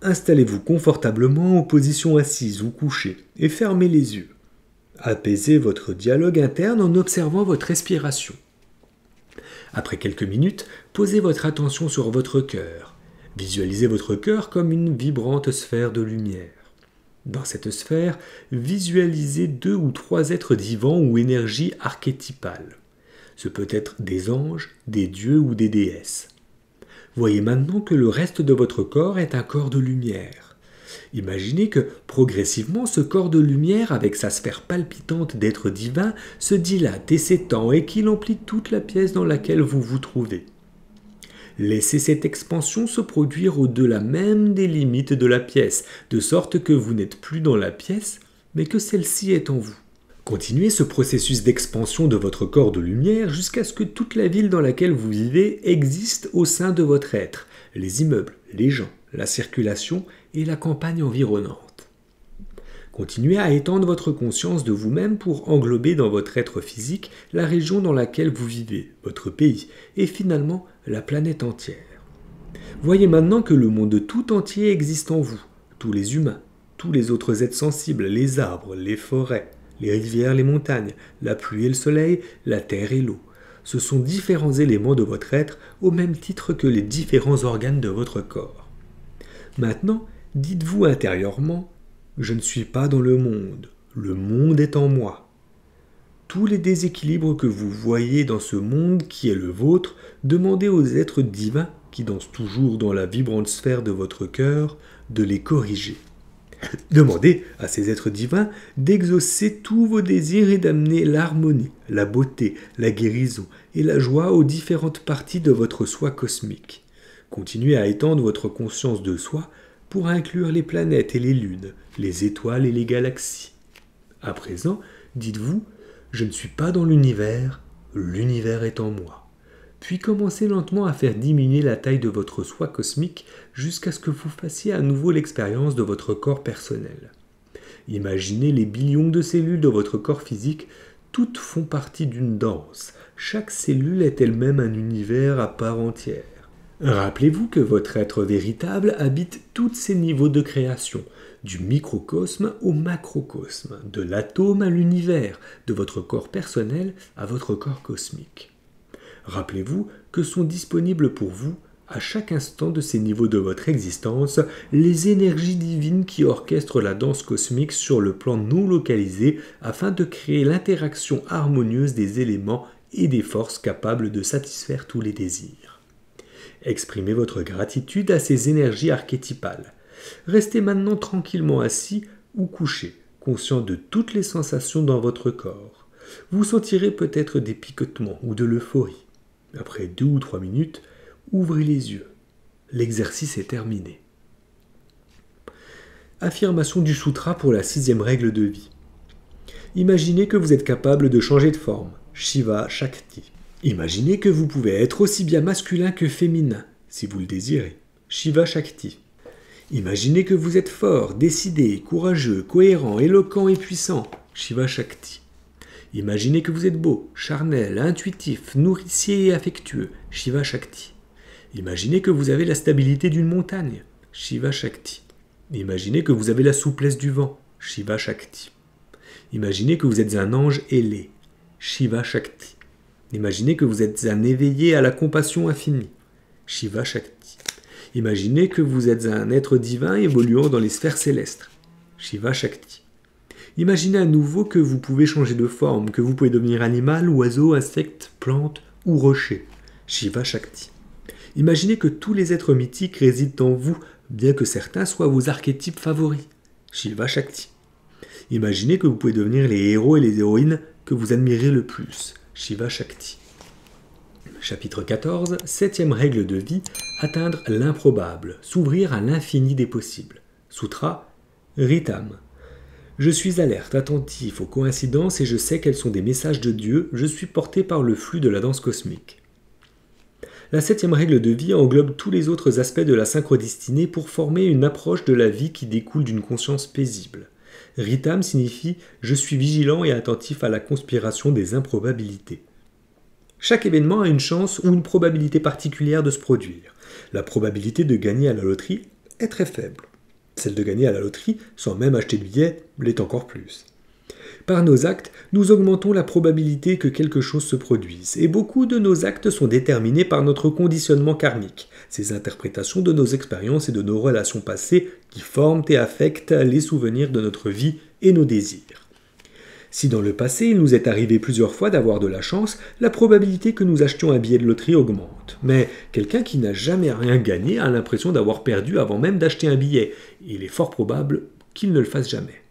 Installez-vous confortablement en position assise ou couchée et fermez les yeux. Apaisez votre dialogue interne en observant votre respiration. Après quelques minutes, posez votre attention sur votre cœur. Visualisez votre cœur comme une vibrante sphère de lumière. Dans cette sphère, visualisez 2 ou 3 êtres vivants ou énergies archétypales. Ce peut être des anges, des dieux ou des déesses. Voyez maintenant que le reste de votre corps est un corps de lumière. Imaginez que, progressivement, ce corps de lumière, avec sa sphère palpitante d'êtres divins, se dilate et s'étend et qu'il emplit toute la pièce dans laquelle vous vous trouvez. Laissez cette expansion se produire au-delà même des limites de la pièce, de sorte que vous n'êtes plus dans la pièce, mais que celle-ci est en vous. Continuez ce processus d'expansion de votre corps de lumière jusqu'à ce que toute la ville dans laquelle vous vivez existe au sein de votre être, les immeubles, les gens, la circulation et la campagne environnante. Continuez à étendre votre conscience de vous-même pour englober dans votre être physique la région dans laquelle vous vivez, votre pays, et finalement la planète entière. Voyez maintenant que le monde tout entier existe en vous, tous les humains, tous les autres êtres sensibles, les arbres, les forêts, les rivières, les montagnes, la pluie et le soleil, la terre et l'eau. Ce sont différents éléments de votre être au même titre que les différents organes de votre corps. Maintenant, dites-vous intérieurement « Je ne suis pas dans le monde est en moi ». Tous les déséquilibres que vous voyez dans ce monde qui est le vôtre, demandez aux êtres divins, qui dansent toujours dans la vibrante sphère de votre cœur, de les corriger. Demandez à ces êtres divins d'exaucer tous vos désirs et d'amener l'harmonie, la beauté, la guérison et la joie aux différentes parties de votre soi cosmique. Continuez à étendre votre conscience de soi pour inclure les planètes et les lunes, les étoiles et les galaxies. À présent, dites-vous « Je ne suis pas dans l'univers est en moi ». Puis commencez lentement à faire diminuer la taille de votre soi cosmique jusqu'à ce que vous fassiez à nouveau l'expérience de votre corps personnel. Imaginez les billions de cellules de votre corps physique, toutes font partie d'une danse. Chaque cellule est elle-même un univers à part entière. Rappelez-vous que votre être véritable habite tous ces niveaux de création, du microcosme au macrocosme, de l'atome à l'univers, de votre corps personnel à votre corps cosmique. Rappelez-vous que sont disponibles pour vous, à chaque instant de ces niveaux de votre existence, les énergies divines qui orchestrent la danse cosmique sur le plan non localisé afin de créer l'interaction harmonieuse des éléments et des forces capables de satisfaire tous les désirs. Exprimez votre gratitude à ces énergies archétypales. Restez maintenant tranquillement assis ou couché, conscient de toutes les sensations dans votre corps. Vous sentirez peut-être des picotements ou de l'euphorie. Après 2 ou 3 minutes, ouvrez les yeux. L'exercice est terminé. Affirmation du sutra pour la 6e règle de vie. Imaginez que vous êtes capable de changer de forme. Shiva Shakti. Imaginez que vous pouvez être aussi bien masculin que féminin, si vous le désirez. Shiva Shakti. Imaginez que vous êtes fort, décidé, courageux, cohérent, éloquent et puissant. Shiva Shakti. Imaginez que vous êtes beau, charnel, intuitif, nourricier et affectueux. Shiva Shakti. Imaginez que vous avez la stabilité d'une montagne. Shiva Shakti. Imaginez que vous avez la souplesse du vent. Shiva Shakti. Imaginez que vous êtes un ange ailé. Shiva Shakti. Imaginez que vous êtes un éveillé à la compassion infinie. Shiva Shakti. Imaginez que vous êtes un être divin évoluant dans les sphères célestes. Shiva Shakti. Imaginez à nouveau que vous pouvez changer de forme, que vous pouvez devenir animal, oiseau, insecte, plante ou rocher. Shiva Shakti. Imaginez que tous les êtres mythiques résident en vous, bien que certains soient vos archétypes favoris. Shiva Shakti. Imaginez que vous pouvez devenir les héros et les héroïnes que vous admirez le plus. Shiva Shakti. Chapitre 14, 7e règle de vie, atteindre l'improbable, s'ouvrir à l'infini des possibles. Sutra Ritam. Je suis alerte, attentif aux coïncidences et je sais qu'elles sont des messages de Dieu, je suis porté par le flux de la danse cosmique. La 7e règle de vie englobe tous les autres aspects de la synchrodestinée pour former une approche de la vie qui découle d'une conscience paisible. Ritam signifie « je suis vigilant et attentif à la conspiration des improbabilités ». Chaque événement a une chance ou une probabilité particulière de se produire. La probabilité de gagner à la loterie est très faible. Celle de gagner à la loterie, sans même acheter de billets, l'est encore plus. Par nos actes, nous augmentons la probabilité que quelque chose se produise, et beaucoup de nos actes sont déterminés par notre conditionnement karmique, ces interprétations de nos expériences et de nos relations passées qui forment et affectent les souvenirs de notre vie et nos désirs. Si dans le passé il nous est arrivé plusieurs fois d'avoir de la chance, la probabilité que nous achetions un billet de loterie augmente. Mais quelqu'un qui n'a jamais rien gagné a l'impression d'avoir perdu avant même d'acheter un billet. Il est fort probable qu'il ne le fasse jamais.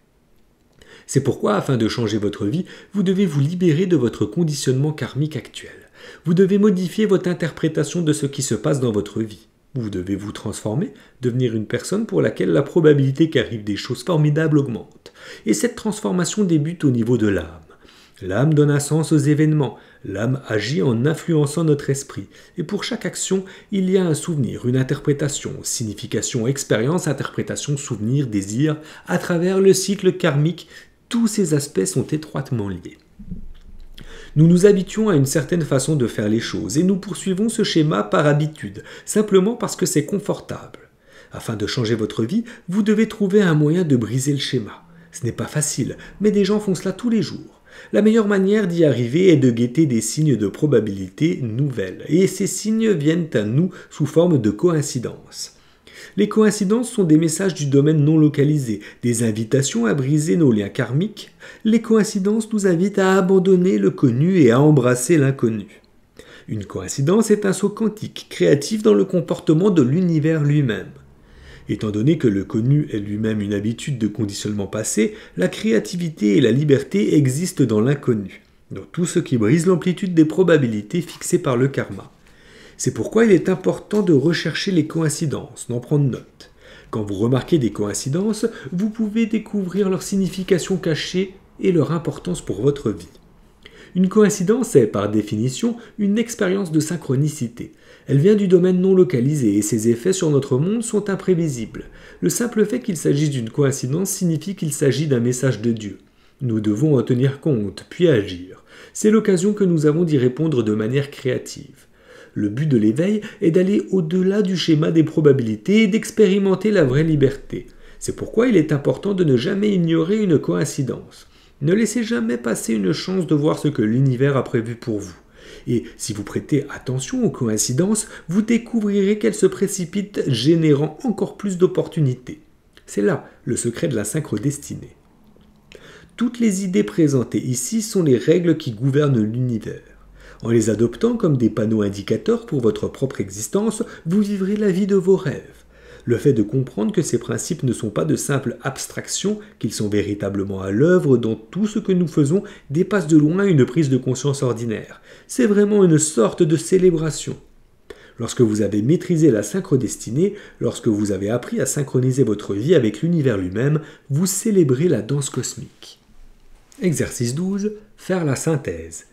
C'est pourquoi, afin de changer votre vie, vous devez vous libérer de votre conditionnement karmique actuel. Vous devez modifier votre interprétation de ce qui se passe dans votre vie. Vous devez vous transformer, devenir une personne pour laquelle la probabilité qu'arrivent des choses formidables augmente. Et cette transformation débute au niveau de l'âme. L'âme donne un sens aux événements. L'âme agit en influençant notre esprit. Et pour chaque action, il y a un souvenir, une interprétation, signification, expérience, interprétation, souvenir, désir. À travers le cycle karmique, tous ces aspects sont étroitement liés. Nous nous habituons à une certaine façon de faire les choses et nous poursuivons ce schéma par habitude, simplement parce que c'est confortable. Afin de changer votre vie, vous devez trouver un moyen de briser le schéma. Ce n'est pas facile, mais des gens font cela tous les jours. La meilleure manière d'y arriver est de guetter des signes de probabilité nouvelles, et ces signes viennent à nous sous forme de coïncidences. Les coïncidences sont des messages du domaine non localisé, des invitations à briser nos liens karmiques. Les coïncidences nous invitent à abandonner le connu et à embrasser l'inconnu. Une coïncidence est un saut quantique, créatif dans le comportement de l'univers lui-même. Étant donné que le connu est lui-même une habitude de conditionnement passé, la créativité et la liberté existent dans l'inconnu, dans tout ce qui brise l'amplitude des probabilités fixées par le karma. C'est pourquoi il est important de rechercher les coïncidences, d'en prendre note. Quand vous remarquez des coïncidences, vous pouvez découvrir leur signification cachée et leur importance pour votre vie. Une coïncidence est, par définition, une expérience de synchronicité. Elle vient du domaine non localisé et ses effets sur notre monde sont imprévisibles. Le simple fait qu'il s'agisse d'une coïncidence signifie qu'il s'agit d'un message de Dieu. Nous devons en tenir compte, puis agir. C'est l'occasion que nous avons d'y répondre de manière créative. Le but de l'éveil est d'aller au-delà du schéma des probabilités et d'expérimenter la vraie liberté. C'est pourquoi il est important de ne jamais ignorer une coïncidence. Ne laissez jamais passer une chance de voir ce que l'univers a prévu pour vous. Et si vous prêtez attention aux coïncidences, vous découvrirez qu'elles se précipitent, générant encore plus d'opportunités. C'est là le secret de la synchrodestinée. Toutes les idées présentées ici sont les règles qui gouvernent l'univers. En les adoptant comme des panneaux indicateurs pour votre propre existence, vous vivrez la vie de vos rêves. Le fait de comprendre que ces principes ne sont pas de simples abstractions, qu'ils sont véritablement à l'œuvre dans tout ce que nous faisons, dépasse de loin une prise de conscience ordinaire. C'est vraiment une sorte de célébration. Lorsque vous avez maîtrisé la synchrodestinée, lorsque vous avez appris à synchroniser votre vie avec l'univers lui-même, vous célébrez la danse cosmique. Exercice 12. Faire la synthèse.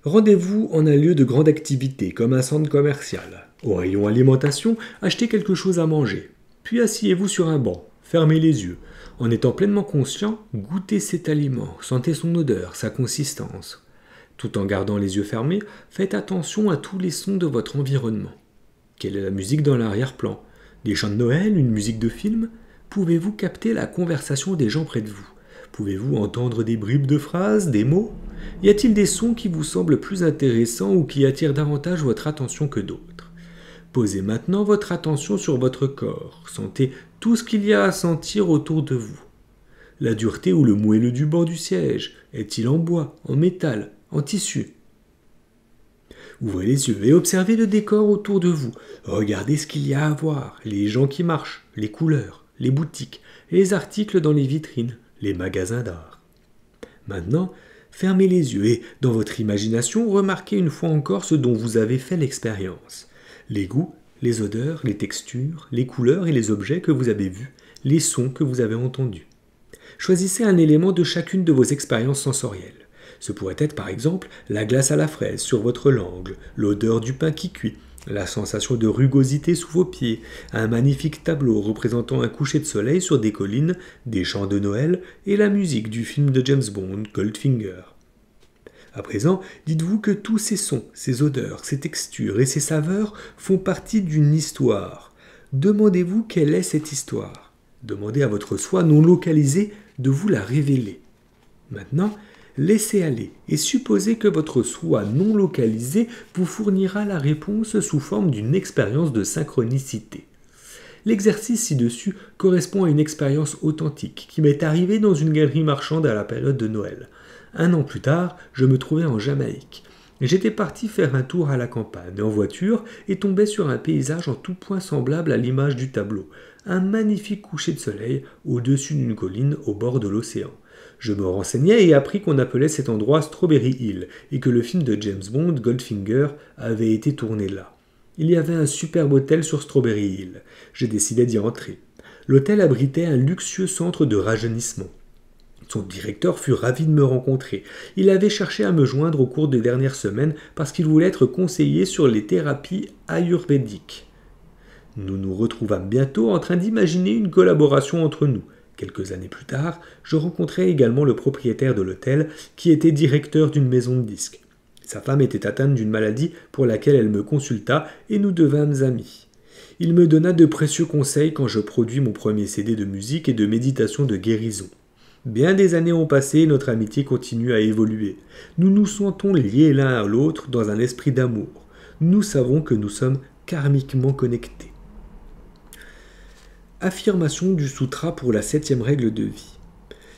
Rendez-vous en un lieu de grande activité, comme un centre commercial. Au rayon alimentation, achetez quelque chose à manger. Puis asseyez-vous sur un banc, fermez les yeux. En étant pleinement conscient, goûtez cet aliment, sentez son odeur, sa consistance. Tout en gardant les yeux fermés, faites attention à tous les sons de votre environnement. Quelle est la musique dans l'arrière-plan? Des chants de Noël, une musique de film? Pouvez-vous capter la conversation des gens près de vous? Pouvez-vous entendre des bribes de phrases, des mots? Y a-t-il des sons qui vous semblent plus intéressants ou qui attirent davantage votre attention que d'autres? Posez maintenant votre attention sur votre corps. Sentez tout ce qu'il y a à sentir autour de vous. La dureté ou le moelleux du bord du siège, est-il en bois, en métal, en tissu? Ouvrez les yeux et observez le décor autour de vous. Regardez ce qu'il y a à voir, les gens qui marchent, les couleurs, les boutiques, les articles dans les vitrines, les magasins d'art. Maintenant, fermez les yeux et, dans votre imagination, remarquez une fois encore ce dont vous avez fait l'expérience. Les goûts, les odeurs, les textures, les couleurs et les objets que vous avez vus, les sons que vous avez entendus. Choisissez un élément de chacune de vos expériences sensorielles. Ce pourrait être par exemple la glace à la fraise sur votre langue, l'odeur du pain qui cuit, la sensation de rugosité sous vos pieds, un magnifique tableau représentant un coucher de soleil sur des collines, des chants de Noël et la musique du film de James Bond, Goldfinger. À présent, dites-vous que tous ces sons, ces odeurs, ces textures et ces saveurs font partie d'une histoire. Demandez-vous quelle est cette histoire. Demandez à votre soi non localisé de vous la révéler. Maintenant, laissez aller et supposez que votre soi non localisé vous fournira la réponse sous forme d'une expérience de synchronicité. L'exercice ci-dessus correspond à une expérience authentique qui m'est arrivée dans une galerie marchande à la période de Noël. 1 an plus tard, je me trouvais en Jamaïque. J'étais parti faire un tour à la campagne en voiture et tombais sur un paysage en tout point semblable à l'image du tableau. Un magnifique coucher de soleil au-dessus d'une colline au bord de l'océan. Je me renseignai et appris qu'on appelait cet endroit Strawberry Hill et que le film de James Bond, Goldfinger, avait été tourné là. Il y avait un superbe hôtel sur Strawberry Hill. J'ai décidé d'y entrer. L'hôtel abritait un luxueux centre de rajeunissement. Son directeur fut ravi de me rencontrer. Il avait cherché à me joindre au cours des dernières semaines parce qu'il voulait être conseillé sur les thérapies ayurvédiques. Nous nous retrouvâmes bientôt en train d'imaginer une collaboration entre nous. Quelques années plus tard, je rencontrai également le propriétaire de l'hôtel qui était directeur d'une maison de disques. Sa femme était atteinte d'une maladie pour laquelle elle me consulta et nous devînmes amis. Il me donna de précieux conseils quand je produis mon premier CD de musique et de méditation de guérison. Bien des années ont passé et notre amitié continue à évoluer. Nous nous sentons liés l'un à l'autre dans un esprit d'amour. Nous savons que nous sommes karmiquement connectés. Affirmation du sutra pour la 7e règle de vie.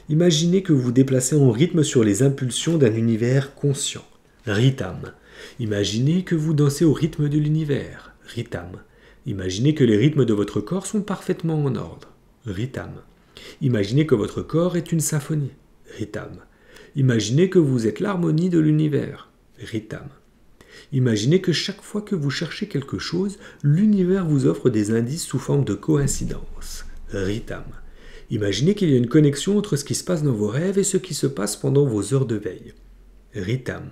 Imaginez que vous vous déplacez en rythme sur les impulsions d'un univers conscient. Ritam. Imaginez que vous dansez au rythme de l'univers. Ritam. Imaginez que les rythmes de votre corps sont parfaitement en ordre. Ritam. Imaginez que votre corps est une symphonie. Ritam. Imaginez que vous êtes l'harmonie de l'univers. Ritam. Imaginez que chaque fois que vous cherchez quelque chose, l'univers vous offre des indices sous forme de coïncidence. Ritam. Imaginez qu'il y a une connexion entre ce qui se passe dans vos rêves et ce qui se passe pendant vos heures de veille. Ritam.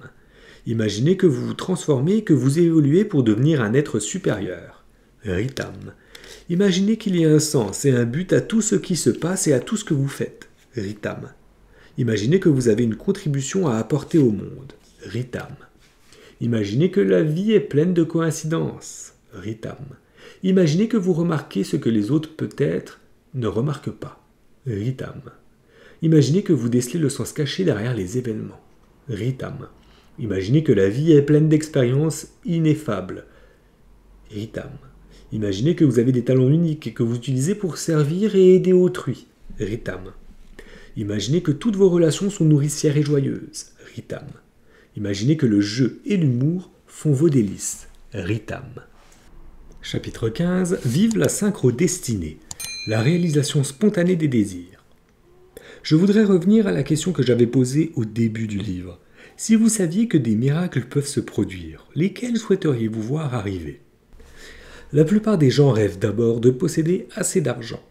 Imaginez que vous vous transformez et que vous évoluez pour devenir un être supérieur. Ritam. Imaginez qu'il y a un sens et un but à tout ce qui se passe et à tout ce que vous faites. Ritam. Imaginez que vous avez une contribution à apporter au monde. Ritam. Imaginez que la vie est pleine de coïncidences. Ritam. Imaginez que vous remarquez ce que les autres peut-être. ne remarque pas. Ritam. Imaginez que vous décelez le sens caché derrière les événements. Ritam. Imaginez que la vie est pleine d'expériences ineffables. Ritam. Imaginez que vous avez des talents uniques et que vous utilisez pour servir et aider autrui. Ritam. Imaginez que toutes vos relations sont nourricières et joyeuses. Ritam. Imaginez que le jeu et l'humour font vos délices. Ritam. Chapitre 15. Vive la synchrodestinée. La réalisation spontanée des désirs. Je voudrais revenir à la question que j'avais posée au début du livre. Si vous saviez que des miracles peuvent se produire, lesquels souhaiteriez-vous voir arriver ? La plupart des gens rêvent d'abord de posséder assez d'argent.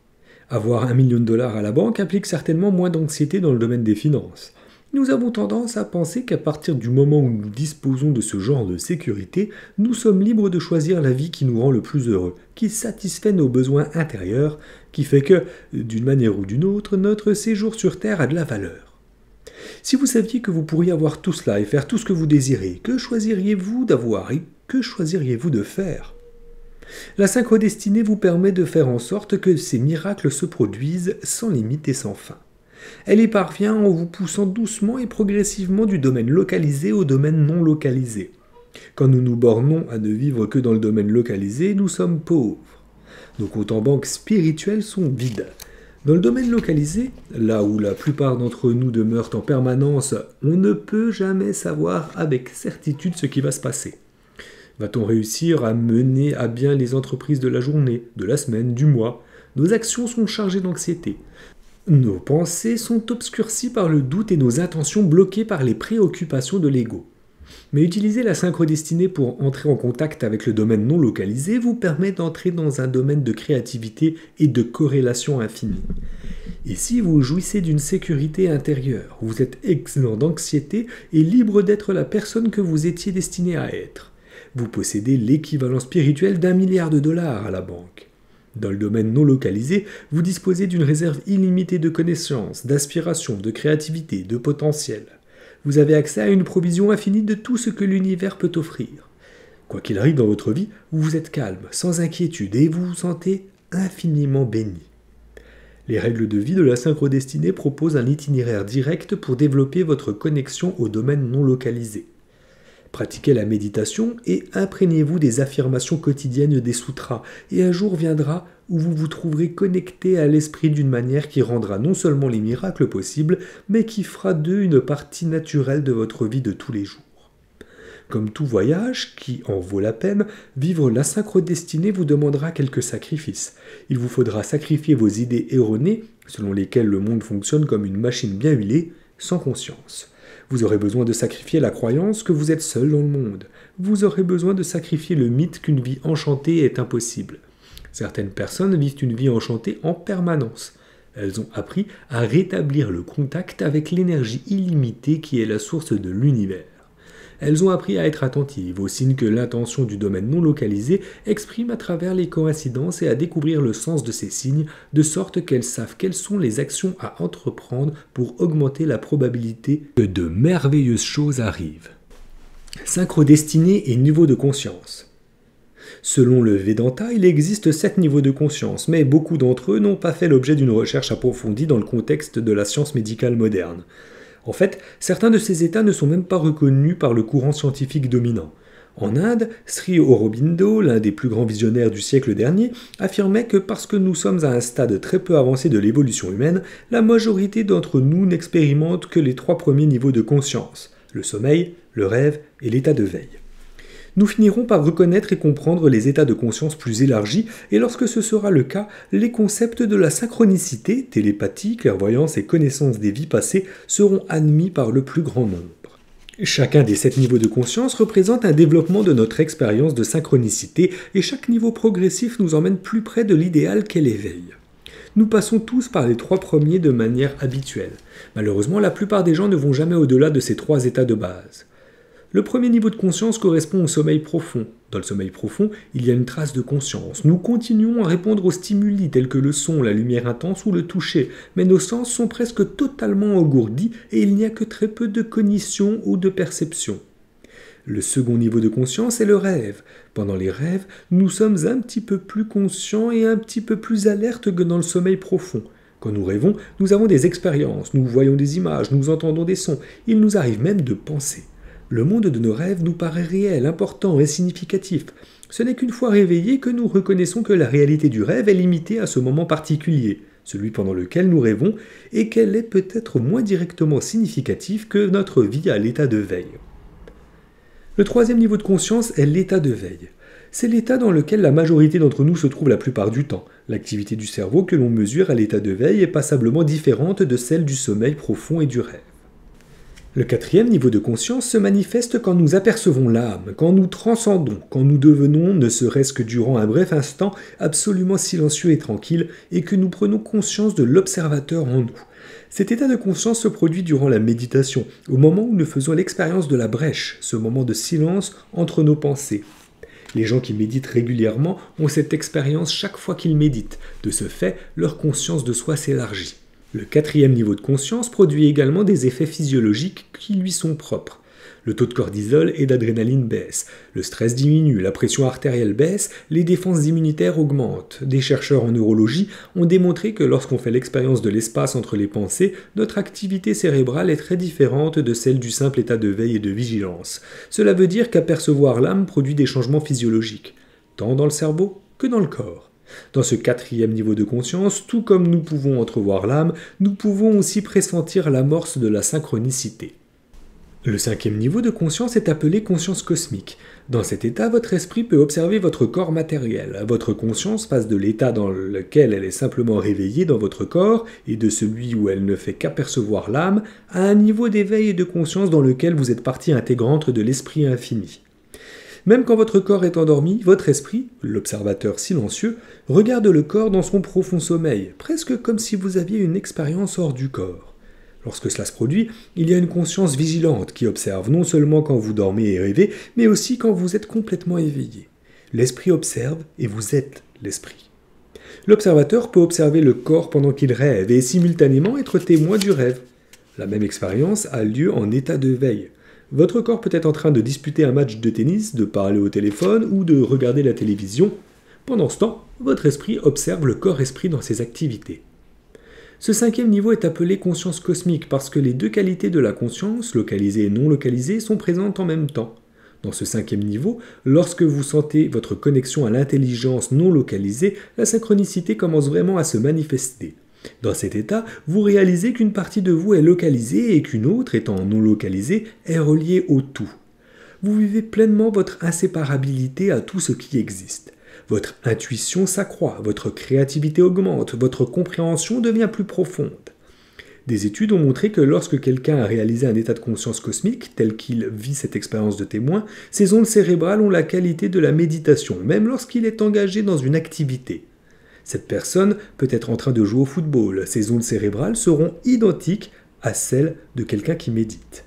Avoir $1 million à la banque implique certainement moins d'anxiété dans le domaine des finances. Nous avons tendance à penser qu'à partir du moment où nous disposons de ce genre de sécurité, nous sommes libres de choisir la vie qui nous rend le plus heureux, qui satisfait nos besoins intérieurs, qui fait que, d'une manière ou d'une autre, notre séjour sur Terre a de la valeur. Si vous saviez que vous pourriez avoir tout cela et faire tout ce que vous désirez, que choisiriez-vous d'avoir et que choisiriez-vous de faire ? La synchrodestinée vous permet de faire en sorte que ces miracles se produisent sans limite et sans fin. Elle y parvient en vous poussant doucement et progressivement du domaine localisé au domaine non localisé. Quand nous nous bornons à ne vivre que dans le domaine localisé, nous sommes pauvres. Nos comptes en banque spirituels sont vides. Dans le domaine localisé, là où la plupart d'entre nous demeurent en permanence, on ne peut jamais savoir avec certitude ce qui va se passer. Va-t-on réussir à mener à bien les entreprises de la journée, de la semaine, du mois ? Nos actions sont chargées d'anxiété. Nos pensées sont obscurcies par le doute et nos intentions bloquées par les préoccupations de l'ego. Mais utiliser la synchrodestinée pour entrer en contact avec le domaine non localisé vous permet d'entrer dans un domaine de créativité et de corrélation infinie. Et si vous jouissez d'une sécurité intérieure, vous êtes exempt d'anxiété et libre d'être la personne que vous étiez destiné à être. Vous possédez l'équivalent spirituel d'1 milliard de dollars à la banque. Dans le domaine non localisé, vous disposez d'une réserve illimitée de connaissances, d'aspirations, de créativité, de potentiel. Vous avez accès à une provision infinie de tout ce que l'univers peut offrir. Quoi qu'il arrive dans votre vie, vous êtes calme, sans inquiétude et vous vous sentez infiniment béni. Les règles de vie de la synchrodestinée proposent un itinéraire direct pour développer votre connexion au domaine non localisé. Pratiquez la méditation et imprégnez-vous des affirmations quotidiennes des sutras, et un jour viendra où vous vous trouverez connecté à l'esprit d'une manière qui rendra non seulement les miracles possibles, mais qui fera d'eux une partie naturelle de votre vie de tous les jours. Comme tout voyage, qui en vaut la peine, vivre la synchrodestinée vous demandera quelques sacrifices. Il vous faudra sacrifier vos idées erronées, selon lesquelles le monde fonctionne comme une machine bien huilée, sans conscience. Vous aurez besoin de sacrifier la croyance que vous êtes seul dans le monde. Vous aurez besoin de sacrifier le mythe qu'une vie enchantée est impossible. Certaines personnes vivent une vie enchantée en permanence. Elles ont appris à rétablir le contact avec l'énergie illimitée qui est la source de l'univers. Elles ont appris à être attentives aux signes que l'intention du domaine non localisé exprime à travers les coïncidences et à découvrir le sens de ces signes, de sorte qu'elles savent quelles sont les actions à entreprendre pour augmenter la probabilité que de merveilleuses choses arrivent. Synchrodestinée et niveau de conscience. Selon le Vedanta, il existe 7 niveaux de conscience, mais beaucoup d'entre eux n'ont pas fait l'objet d'une recherche approfondie dans le contexte de la science médicale moderne. En fait, certains de ces états ne sont même pas reconnus par le courant scientifique dominant. En Inde, Sri Aurobindo, l'un des plus grands visionnaires du siècle dernier, affirmait que parce que nous sommes à un stade très peu avancé de l'évolution humaine, la majorité d'entre nous n'expérimente que les 3 premiers niveaux de conscience, le sommeil, le rêve et l'état de veille. Nous finirons par reconnaître et comprendre les états de conscience plus élargis, et lorsque ce sera le cas, les concepts de la synchronicité, télépathie, clairvoyance et connaissance des vies passées seront admis par le plus grand nombre. Chacun des 7 niveaux de conscience représente un développement de notre expérience de synchronicité, et chaque niveau progressif nous emmène plus près de l'idéal qu'est l'éveil. Nous passons tous par les 3 premiers de manière habituelle. Malheureusement, la plupart des gens ne vont jamais au-delà de ces 3 états de base. Le premier niveau de conscience correspond au sommeil profond. Dans le sommeil profond, il y a une trace de conscience. Nous continuons à répondre aux stimuli tels que le son, la lumière intense ou le toucher, mais nos sens sont presque totalement engourdis et il n'y a que très peu de cognition ou de perception. Le second niveau de conscience est le rêve. Pendant les rêves, nous sommes un petit peu plus conscients et un petit peu plus alertes que dans le sommeil profond. Quand nous rêvons, nous avons des expériences, nous voyons des images, nous entendons des sons, il nous arrive même de penser. Le monde de nos rêves nous paraît réel, important et significatif. Ce n'est qu'une fois réveillés que nous reconnaissons que la réalité du rêve est limitée à ce moment particulier, celui pendant lequel nous rêvons, et qu'elle est peut-être moins directement significative que notre vie à l'état de veille. Le troisième niveau de conscience est l'état de veille. C'est l'état dans lequel la majorité d'entre nous se trouve la plupart du temps. L'activité du cerveau que l'on mesure à l'état de veille est passablement différente de celle du sommeil profond et du rêve. Le quatrième niveau de conscience se manifeste quand nous apercevons l'âme, quand nous transcendons, quand nous devenons, ne serait-ce que durant un bref instant, absolument silencieux et tranquille, et que nous prenons conscience de l'observateur en nous. Cet état de conscience se produit durant la méditation, au moment où nous faisons l'expérience de la brèche, ce moment de silence entre nos pensées. Les gens qui méditent régulièrement ont cette expérience chaque fois qu'ils méditent. De ce fait, leur conscience de soi s'élargit. Le quatrième niveau de conscience produit également des effets physiologiques qui lui sont propres. Le taux de cortisol et d'adrénaline baisse, le stress diminue, la pression artérielle baisse, les défenses immunitaires augmentent. Des chercheurs en neurologie ont démontré que lorsqu'on fait l'expérience de l'espace entre les pensées, notre activité cérébrale est très différente de celle du simple état de veille et de vigilance. Cela veut dire qu'apercevoir l'âme produit des changements physiologiques, tant dans le cerveau que dans le corps. Dans ce quatrième niveau de conscience, tout comme nous pouvons entrevoir l'âme, nous pouvons aussi pressentir l'amorce de la synchronicité. Le cinquième niveau de conscience est appelé conscience cosmique. Dans cet état, votre esprit peut observer votre corps matériel. Votre conscience passe de l'état dans lequel elle est simplement réveillée dans votre corps et de celui où elle ne fait qu'apercevoir l'âme à un niveau d'éveil et de conscience dans lequel vous êtes partie intégrante de l'esprit infini. Même quand votre corps est endormi, votre esprit, l'observateur silencieux, regarde le corps dans son profond sommeil, presque comme si vous aviez une expérience hors du corps. Lorsque cela se produit, il y a une conscience vigilante qui observe non seulement quand vous dormez et rêvez, mais aussi quand vous êtes complètement éveillé. L'esprit observe et vous êtes l'esprit. L'observateur peut observer le corps pendant qu'il rêve et simultanément être témoin du rêve. La même expérience a lieu en état de veille. Votre corps peut être en train de disputer un match de tennis, de parler au téléphone ou de regarder la télévision. Pendant ce temps, votre esprit observe le corps-esprit dans ses activités. Ce cinquième niveau est appelé conscience cosmique parce que les deux qualités de la conscience, localisée et non localisée, sont présentes en même temps. Dans ce cinquième niveau, lorsque vous sentez votre connexion à l'intelligence non localisée, la synchronicité commence vraiment à se manifester. Dans cet état, vous réalisez qu'une partie de vous est localisée et qu'une autre, étant non localisée, est reliée au tout. Vous vivez pleinement votre inséparabilité à tout ce qui existe. Votre intuition s'accroît, votre créativité augmente, votre compréhension devient plus profonde. Des études ont montré que lorsque quelqu'un a réalisé un état de conscience cosmique, tel qu'il vit cette expérience de témoin, ses ondes cérébrales ont la qualité de la méditation, même lorsqu'il est engagé dans une activité. Cette personne peut être en train de jouer au football, ses ondes cérébrales seront identiques à celles de quelqu'un qui médite.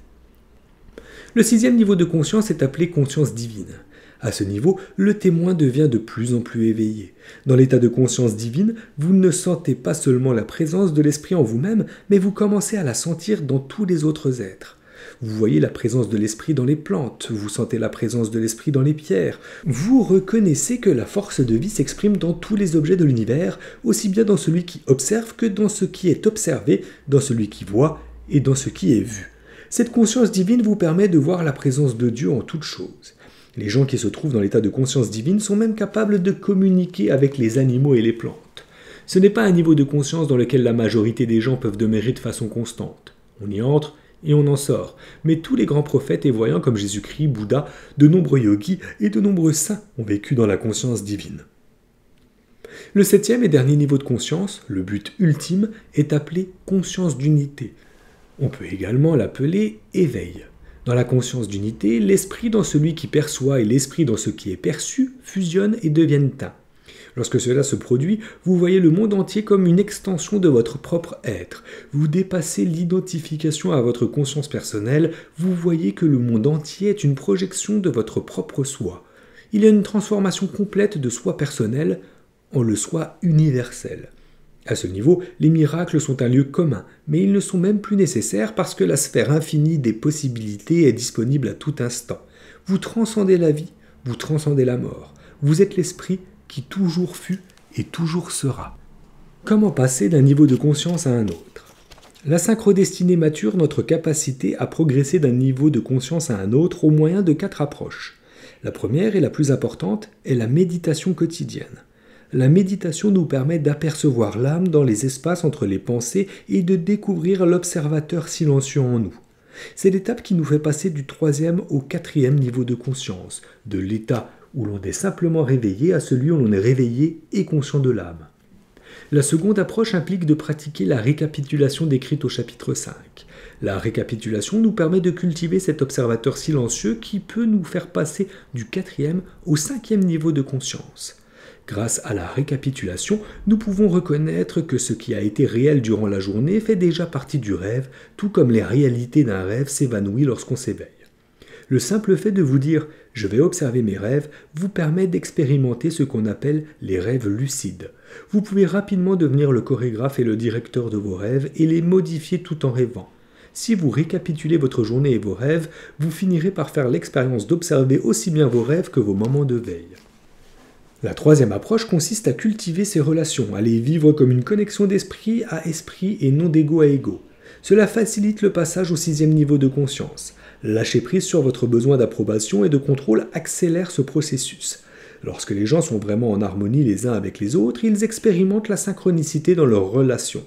Le sixième niveau de conscience est appelé conscience divine. À ce niveau, le témoin devient de plus en plus éveillé. Dans l'état de conscience divine, vous ne sentez pas seulement la présence de l'esprit en vous-même, mais vous commencez à la sentir dans tous les autres êtres. Vous voyez la présence de l'esprit dans les plantes, vous sentez la présence de l'esprit dans les pierres. Vous reconnaissez que la force de vie s'exprime dans tous les objets de l'univers, aussi bien dans celui qui observe que dans ce qui est observé, dans celui qui voit et dans ce qui est vu. Cette conscience divine vous permet de voir la présence de Dieu en toutes choses. Les gens qui se trouvent dans l'état de conscience divine sont même capables de communiquer avec les animaux et les plantes. Ce n'est pas un niveau de conscience dans lequel la majorité des gens peuvent demeurer de façon constante. On y entre et on en sort. Mais tous les grands prophètes et voyants comme Jésus-Christ, Bouddha, de nombreux yogis et de nombreux saints ont vécu dans la conscience divine. Le septième et dernier niveau de conscience, le but ultime, est appelé conscience d'unité. On peut également l'appeler éveil. Dans la conscience d'unité, l'esprit dans celui qui perçoit et l'esprit dans ce qui est perçu fusionnent et deviennent un. Lorsque cela se produit, vous voyez le monde entier comme une extension de votre propre être. Vous dépassez l'identification à votre conscience personnelle, vous voyez que le monde entier est une projection de votre propre soi. Il y a une transformation complète de soi personnel en le soi universel. À ce niveau, les miracles sont un lieu commun, mais ils ne sont même plus nécessaires parce que la sphère infinie des possibilités est disponible à tout instant. Vous transcendez la vie, vous transcendez la mort. Vous êtes l'esprit qui toujours fut et toujours sera. Comment passer d'un niveau de conscience à un autre? La synchrodestinée mature notre capacité à progresser d'un niveau de conscience à un autre au moyen de 4 approches. La première et la plus importante est la méditation quotidienne. La méditation nous permet d'apercevoir l'âme dans les espaces entre les pensées et de découvrir l'observateur silencieux en nous. C'est l'étape qui nous fait passer du 3e au 4e niveau de conscience, de l'état où l'on est simplement réveillé à celui où l'on est réveillé et conscient de l'âme. La seconde approche implique de pratiquer la récapitulation décrite au chapitre 5. La récapitulation nous permet de cultiver cet observateur silencieux qui peut nous faire passer du 4e au 5e niveau de conscience. Grâce à la récapitulation, nous pouvons reconnaître que ce qui a été réel durant la journée fait déjà partie du rêve, tout comme les réalités d'un rêve s'évanouissent lorsqu'on s'éveille. Le simple fait de vous dire « je vais observer mes rêves » vous permet d'expérimenter ce qu'on appelle les rêves lucides. Vous pouvez rapidement devenir le chorégraphe et le directeur de vos rêves et les modifier tout en rêvant. Si vous récapitulez votre journée et vos rêves, vous finirez par faire l'expérience d'observer aussi bien vos rêves que vos moments de veille. La 3e approche consiste à cultiver ces relations, à les vivre comme une connexion d'esprit à esprit et non d'ego à ego. Cela facilite le passage au 6e niveau de conscience. Lâcher prise sur votre besoin d'approbation et de contrôle accélère ce processus. Lorsque les gens sont vraiment en harmonie les uns avec les autres, ils expérimentent la synchronicité dans leurs relations.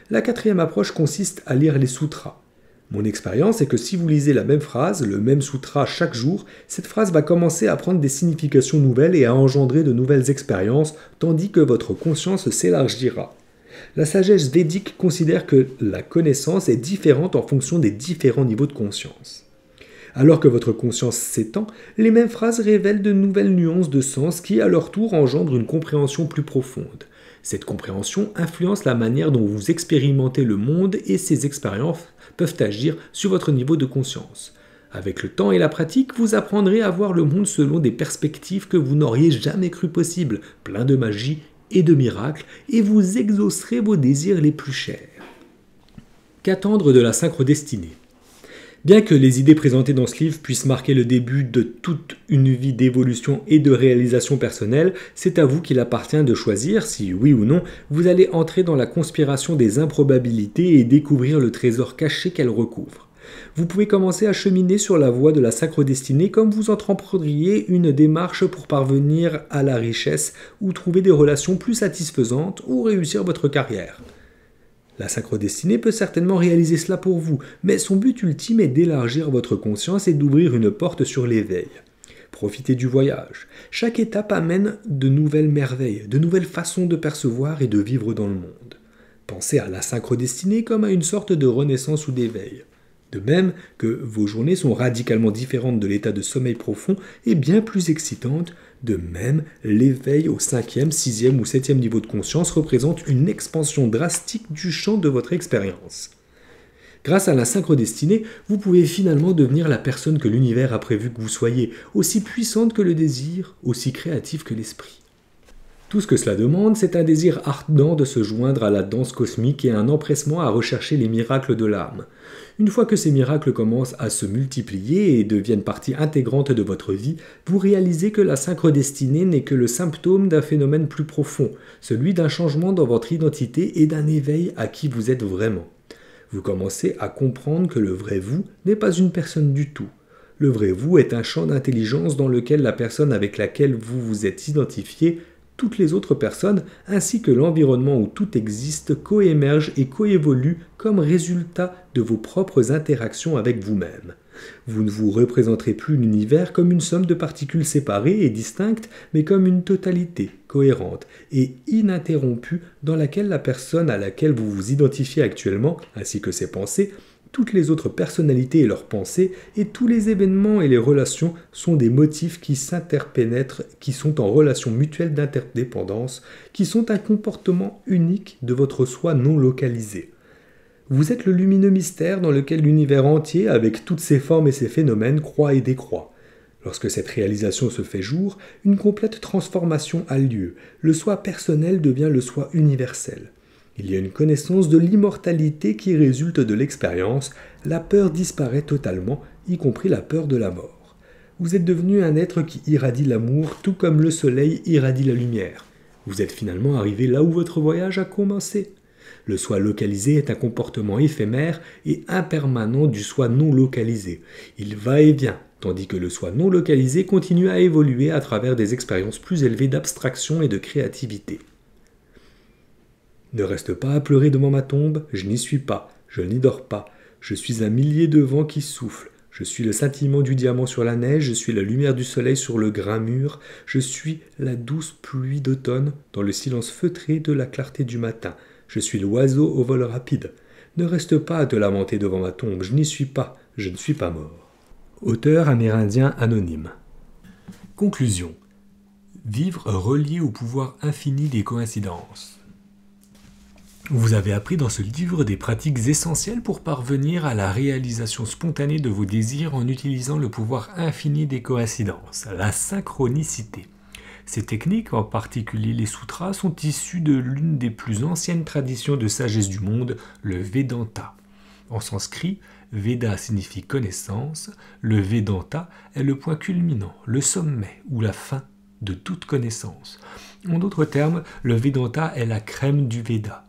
La 4e approche consiste à lire les sutras. Mon expérience est que si vous lisez la même phrase, le même sutra chaque jour, cette phrase va commencer à prendre des significations nouvelles et à engendrer de nouvelles expériences, tandis que votre conscience s'élargira. La sagesse védique considère que la connaissance est différente en fonction des différents niveaux de conscience. Alors que votre conscience s'étend, les mêmes phrases révèlent de nouvelles nuances de sens qui, à leur tour, engendrent une compréhension plus profonde. Cette compréhension influence la manière dont vous expérimentez le monde et ces expériences peuvent agir sur votre niveau de conscience. Avec le temps et la pratique, vous apprendrez à voir le monde selon des perspectives que vous n'auriez jamais cru possibles, plein de magie et de miracles, et vous exaucerez vos désirs les plus chers. Qu'attendre de la synchrodestinée? Bien que les idées présentées dans ce livre puissent marquer le début de toute une vie d'évolution et de réalisation personnelle, c'est à vous qu'il appartient de choisir si, oui ou non, vous allez entrer dans la conspiration des improbabilités et découvrir le trésor caché qu'elle recouvre. Vous pouvez commencer à cheminer sur la voie de la synchrodestinée comme vous entreprendriez une démarche pour parvenir à la richesse ou trouver des relations plus satisfaisantes ou réussir votre carrière. La synchrodestinée peut certainement réaliser cela pour vous, mais son but ultime est d'élargir votre conscience et d'ouvrir une porte sur l'éveil. Profitez du voyage. Chaque étape amène de nouvelles merveilles, de nouvelles façons de percevoir et de vivre dans le monde. Pensez à la synchrodestinée comme à une sorte de renaissance ou d'éveil. De même que vos journées sont radicalement différentes de l'état de sommeil profond et bien plus excitantes, de même, l'éveil au 5e, 6e ou 7e niveau de conscience représente une expansion drastique du champ de votre expérience. Grâce à la synchrodestinée, vous pouvez finalement devenir la personne que l'univers a prévu que vous soyez, aussi puissante que le désir, aussi créative que l'esprit. Tout ce que cela demande, c'est un désir ardent de se joindre à la danse cosmique et un empressement à rechercher les miracles de l'âme. Une fois que ces miracles commencent à se multiplier et deviennent partie intégrante de votre vie, vous réalisez que la synchrodestinée n'est que le symptôme d'un phénomène plus profond, celui d'un changement dans votre identité et d'un éveil à qui vous êtes vraiment. Vous commencez à comprendre que le vrai vous n'est pas une personne du tout. Le vrai vous est un champ d'intelligence dans lequel la personne avec laquelle vous vous êtes identifié, toutes les autres personnes, ainsi que l'environnement où tout existe, coémergent et coévoluent comme résultat de vos propres interactions avec vous-même. Vous ne vous représenterez plus l'univers comme une somme de particules séparées et distinctes, mais comme une totalité cohérente et ininterrompue dans laquelle la personne à laquelle vous vous identifiez actuellement, ainsi que ses pensées, toutes les autres personnalités et leurs pensées, et tous les événements et les relations sont des motifs qui s'interpénètrent, qui sont en relation mutuelle d'interdépendance, qui sont un comportement unique de votre soi non localisé. Vous êtes le lumineux mystère dans lequel l'univers entier, avec toutes ses formes et ses phénomènes, croît et décroît. Lorsque cette réalisation se fait jour, une complète transformation a lieu. Le soi personnel devient le soi universel. Il y a une connaissance de l'immortalité qui résulte de l'expérience, la peur disparaît totalement, y compris la peur de la mort. Vous êtes devenu un être qui irradie l'amour, tout comme le soleil irradie la lumière. Vous êtes finalement arrivé là où votre voyage a commencé. Le soi localisé est un comportement éphémère et impermanent du soi non localisé. Il va et vient, tandis que le soi non localisé continue à évoluer à travers des expériences plus élevées d'abstraction et de créativité. Ne reste pas à pleurer devant ma tombe, je n'y suis pas, je n'y dors pas. Je suis un millier de vents qui soufflent. Je suis le scintillement du diamant sur la neige, je suis la lumière du soleil sur le grain mûr, je suis la douce pluie d'automne dans le silence feutré de la clarté du matin. Je suis l'oiseau au vol rapide. Ne reste pas à te lamenter devant ma tombe, je n'y suis pas, je ne suis pas mort. Auteur amérindien anonyme. Conclusion. Vivre relié au pouvoir infini des coïncidences. Vous avez appris dans ce livre des pratiques essentielles pour parvenir à la réalisation spontanée de vos désirs en utilisant le pouvoir infini des coïncidences, la synchronicité. Ces techniques, en particulier les sutras, sont issues de l'une des plus anciennes traditions de sagesse du monde, le Vedanta. En sanskrit, Veda signifie connaissance, le Vedanta est le point culminant, le sommet ou la fin de toute connaissance. En d'autres termes, le Vedanta est la crème du Veda.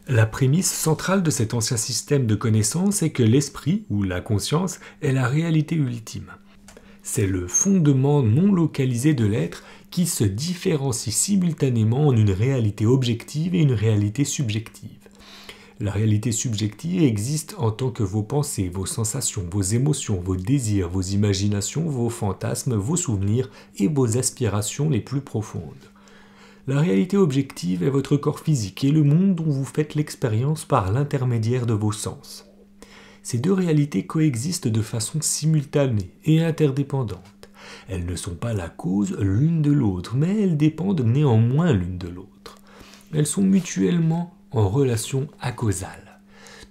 La prémisse centrale de cet ancien système de connaissance est que l'esprit, ou la conscience, est la réalité ultime. C'est le fondement non localisé de l'être qui se différencie simultanément en une réalité objective et une réalité subjective. La réalité subjective existe en tant que vos pensées, vos sensations, vos émotions, vos désirs, vos imaginations, vos fantasmes, vos souvenirs et vos aspirations les plus profondes. La réalité objective est votre corps physique et le monde dont vous faites l'expérience par l'intermédiaire de vos sens. Ces deux réalités coexistent de façon simultanée et interdépendante. Elles ne sont pas la cause l'une de l'autre, mais elles dépendent néanmoins l'une de l'autre. Elles sont mutuellement en relation acausale.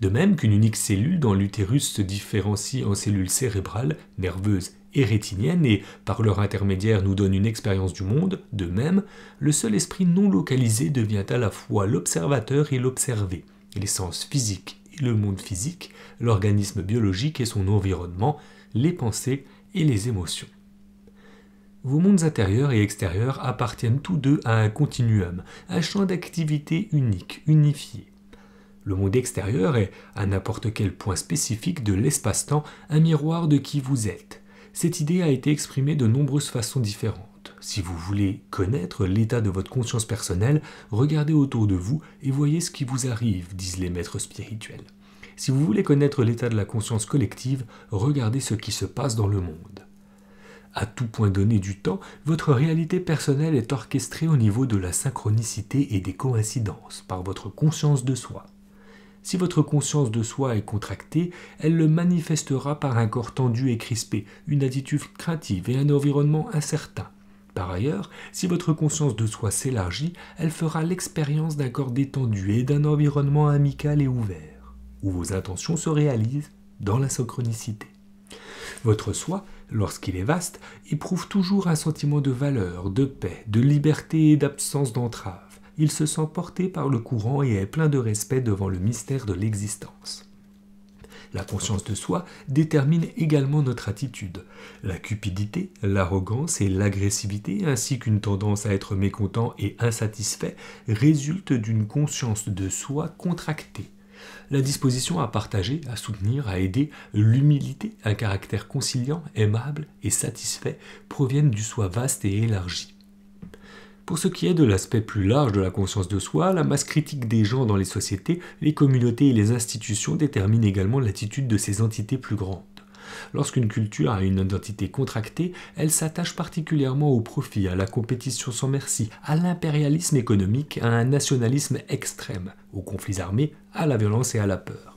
De même qu'une unique cellule dans l'utérus se différencie en cellules cérébrales, nerveuses et rétiniennes et, par leur intermédiaire, nous donne une expérience du monde, de même, le seul esprit non localisé devient à la fois l'observateur et l'observé, les sens physiques et le monde physique, l'organisme biologique et son environnement, les pensées et les émotions. Vos mondes intérieurs et extérieurs appartiennent tous deux à un continuum, un champ d'activité unique, unifié. Le monde extérieur est, à n'importe quel point spécifique de l'espace-temps, un miroir de qui vous êtes. Cette idée a été exprimée de nombreuses façons différentes. Si vous voulez connaître l'état de votre conscience personnelle, regardez autour de vous et voyez ce qui vous arrive, disent les maîtres spirituels. Si vous voulez connaître l'état de la conscience collective, regardez ce qui se passe dans le monde. À tout point donné du temps, votre réalité personnelle est orchestrée au niveau de la synchronicité et des coïncidences, par votre conscience de soi. Si votre conscience de soi est contractée, elle le manifestera par un corps tendu et crispé, une attitude craintive et un environnement incertain. Par ailleurs, si votre conscience de soi s'élargit, elle fera l'expérience d'un corps détendu et d'un environnement amical et ouvert, où vos intentions se réalisent dans la synchronicité. Votre soi, lorsqu'il est vaste, éprouve toujours un sentiment de valeur, de paix, de liberté et d'absence d'entrave. Il se sent porté par le courant et est plein de respect devant le mystère de l'existence. La conscience de soi détermine également notre attitude. La cupidité, l'arrogance et l'agressivité, ainsi qu'une tendance à être mécontent et insatisfait, résultent d'une conscience de soi contractée. La disposition à partager, à soutenir, à aider, l'humilité, un caractère conciliant, aimable et satisfait, proviennent du soi vaste et élargi. Pour ce qui est de l'aspect plus large de la conscience de soi, la masse critique des gens dans les sociétés, les communautés et les institutions détermine également l'attitude de ces entités plus grandes. Lorsqu'une culture a une identité contractée, elle s'attache particulièrement au profit, à la compétition sans merci, à l'impérialisme économique, à un nationalisme extrême, aux conflits armés, à la violence et à la peur.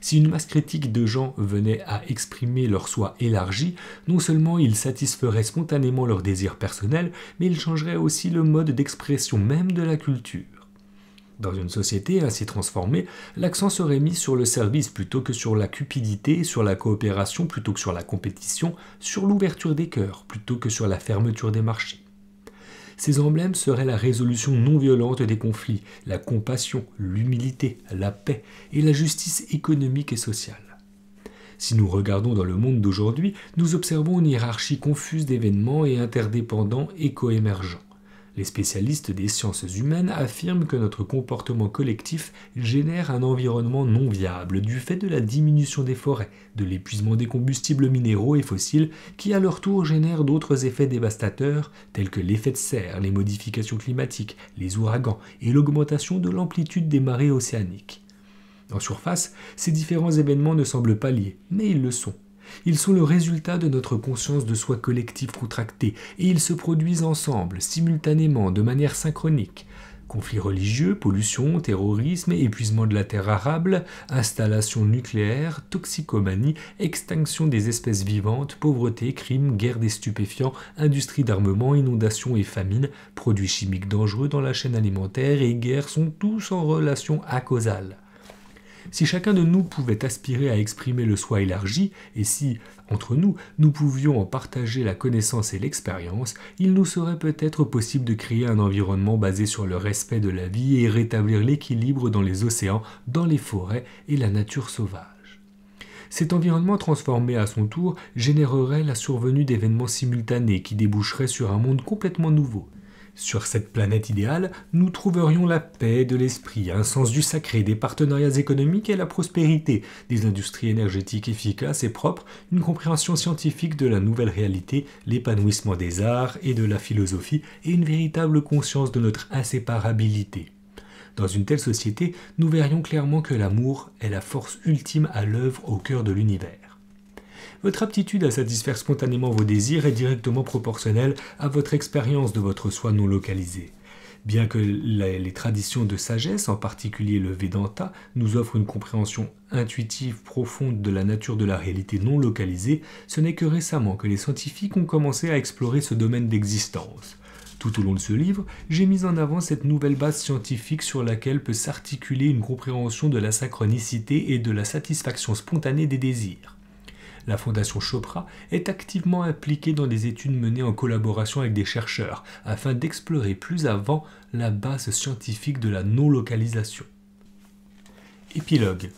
Si une masse critique de gens venait à exprimer leur soi élargi, non seulement ils satisferaient spontanément leurs désirs personnels, mais ils changeraient aussi le mode d'expression même de la culture. Dans une société ainsi transformée, l'accent serait mis sur le service plutôt que sur la cupidité, sur la coopération plutôt que sur la compétition, sur l'ouverture des cœurs plutôt que sur la fermeture des marchés. Ces emblèmes seraient la résolution non violente des conflits, la compassion, l'humilité, la paix et la justice économique et sociale. Si nous regardons dans le monde d'aujourd'hui, nous observons une hiérarchie confuse d'événements et interdépendants et coémergents. Les spécialistes des sciences humaines affirment que notre comportement collectif génère un environnement non viable du fait de la diminution des forêts, de l'épuisement des combustibles minéraux et fossiles qui à leur tour génèrent d'autres effets dévastateurs tels que l'effet de serre, les modifications climatiques, les ouragans et l'augmentation de l'amplitude des marées océaniques. En surface, ces différents événements ne semblent pas liés, mais ils le sont. Ils sont le résultat de notre conscience de soi collective contractée, et ils se produisent ensemble, simultanément, de manière synchronique. Conflits religieux, pollution, terrorisme, épuisement de la terre arable, installations nucléaires, toxicomanie, extinction des espèces vivantes, pauvreté, crimes, guerre des stupéfiants, industrie d'armement, inondations et famines, produits chimiques dangereux dans la chaîne alimentaire et guerre sont tous en relation acausale. Si chacun de nous pouvait aspirer à exprimer le soi élargi, et si, entre nous, nous pouvions en partager la connaissance et l'expérience, il nous serait peut-être possible de créer un environnement basé sur le respect de la vie et rétablir l'équilibre dans les océans, dans les forêts et la nature sauvage. Cet environnement transformé à son tour générerait la survenue d'événements simultanés qui déboucheraient sur un monde complètement nouveau. Sur cette planète idéale, nous trouverions la paix de l'esprit, un sens du sacré, des partenariats économiques et la prospérité, des industries énergétiques efficaces et propres, une compréhension scientifique de la nouvelle réalité, l'épanouissement des arts et de la philosophie et une véritable conscience de notre inséparabilité. Dans une telle société, nous verrions clairement que l'amour est la force ultime à l'œuvre au cœur de l'univers. Votre aptitude à satisfaire spontanément vos désirs est directement proportionnelle à votre expérience de votre soi non localisé. Bien que les traditions de sagesse, en particulier le Vedanta, nous offrent une compréhension intuitive profonde de la nature de la réalité non localisée, ce n'est que récemment que les scientifiques ont commencé à explorer ce domaine d'existence. Tout au long de ce livre, j'ai mis en avant cette nouvelle base scientifique sur laquelle peut s'articuler une compréhension de la synchronicité et de la satisfaction spontanée des désirs. La Fondation Chopra est activement impliquée dans des études menées en collaboration avec des chercheurs afin d'explorer plus avant la base scientifique de la non-localisation. Épilogue.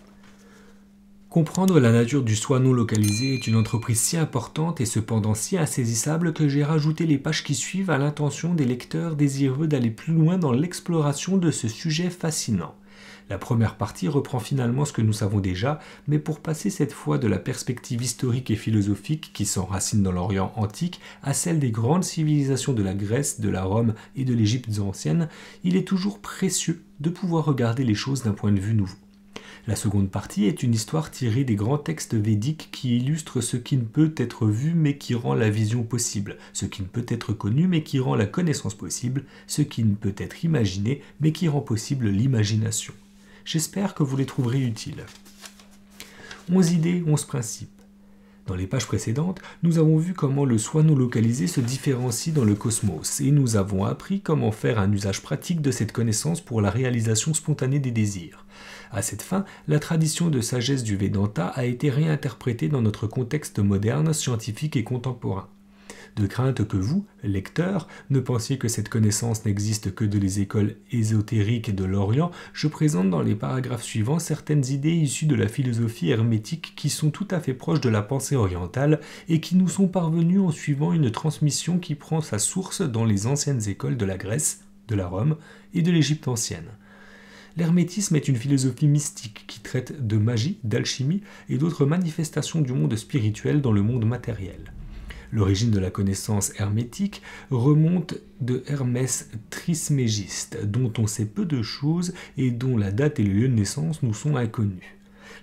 Comprendre la nature du soi non localisé est une entreprise si importante et cependant si insaisissable que j'ai rajouté les pages qui suivent à l'intention des lecteurs désireux d'aller plus loin dans l'exploration de ce sujet fascinant. La première partie reprend finalement ce que nous savons déjà, mais pour passer cette fois de la perspective historique et philosophique qui s'enracine dans l'Orient antique à celle des grandes civilisations de la Grèce, de la Rome et de l'Égypte ancienne, il est toujours précieux de pouvoir regarder les choses d'un point de vue nouveau. La seconde partie est une histoire tirée des grands textes védiques qui illustrent ce qui ne peut être vu mais qui rend la vision possible, ce qui ne peut être connu mais qui rend la connaissance possible, ce qui ne peut être imaginé mais qui rend possible l'imagination. J'espère que vous les trouverez utiles. 11 idées, 11 principes. Dans les pages précédentes, nous avons vu comment le soi non localisé se différencie dans le cosmos et nous avons appris comment faire un usage pratique de cette connaissance pour la réalisation spontanée des désirs. À cette fin, la tradition de sagesse du Vedanta a été réinterprétée dans notre contexte moderne, scientifique et contemporain. De crainte que vous, lecteurs, ne pensiez que cette connaissance n'existe que de les écoles ésotériques de l'Orient, je présente dans les paragraphes suivants certaines idées issues de la philosophie hermétique qui sont tout à fait proches de la pensée orientale et qui nous sont parvenues en suivant une transmission qui prend sa source dans les anciennes écoles de la Grèce, de la Rome et de l'Égypte ancienne. L'hermétisme est une philosophie mystique qui traite de magie, d'alchimie et d'autres manifestations du monde spirituel dans le monde matériel. L'origine de la connaissance hermétique remonte de Hermès Trismégiste, dont on sait peu de choses et dont la date et le lieu de naissance nous sont inconnus.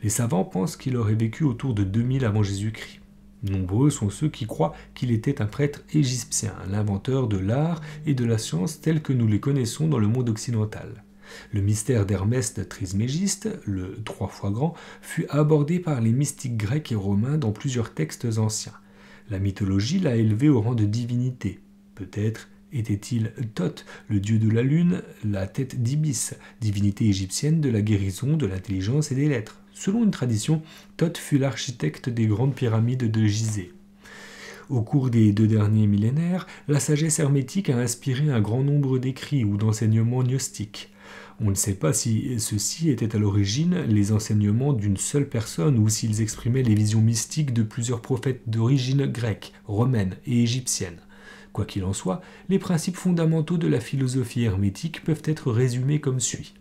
Les savants pensent qu'il aurait vécu autour de 2000 avant Jésus-Christ. Nombreux sont ceux qui croient qu'il était un prêtre égyptien, l'inventeur de l'art et de la science tels que nous les connaissons dans le monde occidental. Le mystère d'Hermès Trismégiste, le 3 fois grand, fut abordé par les mystiques grecs et romains dans plusieurs textes anciens. La mythologie l'a élevé au rang de divinité. Peut-être était-il Thoth, le dieu de la lune, la tête d'Ibis, divinité égyptienne de la guérison, de l'intelligence et des lettres. Selon une tradition, Thoth fut l'architecte des grandes pyramides de Gizeh. Au cours des 2 derniers millénaires, la sagesse hermétique a inspiré un grand nombre d'écrits ou d'enseignements gnostiques. On ne sait pas si ceux-ci étaient à l'origine les enseignements d'une seule personne ou s'ils exprimaient les visions mystiques de plusieurs prophètes d'origine grecque, romaine et égyptienne. Quoi qu'il en soit, les principes fondamentaux de la philosophie hermétique peuvent être résumés comme suit.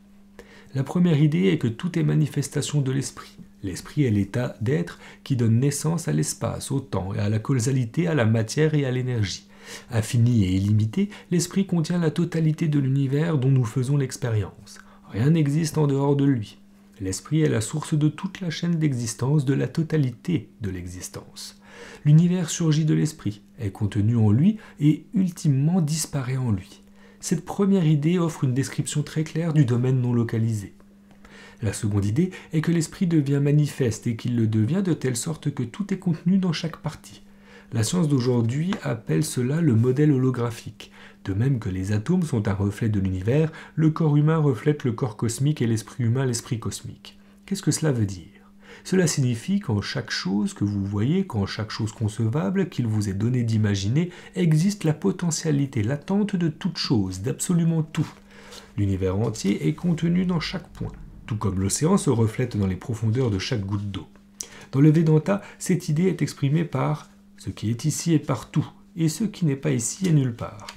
La première idée est que tout est manifestation de l'esprit. L'esprit est l'état d'être qui donne naissance à l'espace, au temps et à la causalité, à la matière et à l'énergie. Infini et illimité, l'esprit contient la totalité de l'univers dont nous faisons l'expérience. Rien n'existe en dehors de lui. L'esprit est la source de toute la chaîne d'existence, de la totalité de l'existence. L'univers surgit de l'esprit, est contenu en lui et ultimement disparaît en lui. Cette première idée offre une description très claire du domaine non localisé. La seconde idée est que l'esprit devient manifeste et qu'il le devient de telle sorte que tout est contenu dans chaque partie. La science d'aujourd'hui appelle cela le modèle holographique. De même que les atomes sont un reflet de l'univers, le corps humain reflète le corps cosmique et l'esprit humain l'esprit cosmique. Qu'est-ce que cela veut dire ? Cela signifie qu'en chaque chose que vous voyez, qu'en chaque chose concevable qu'il vous est donné d'imaginer, existe la potentialité latente de toute chose, d'absolument tout. L'univers entier est contenu dans chaque point, tout comme l'océan se reflète dans les profondeurs de chaque goutte d'eau. Dans le Vedanta, cette idée est exprimée par « ce qui est ici est partout, et ce qui n'est pas ici est nulle part ».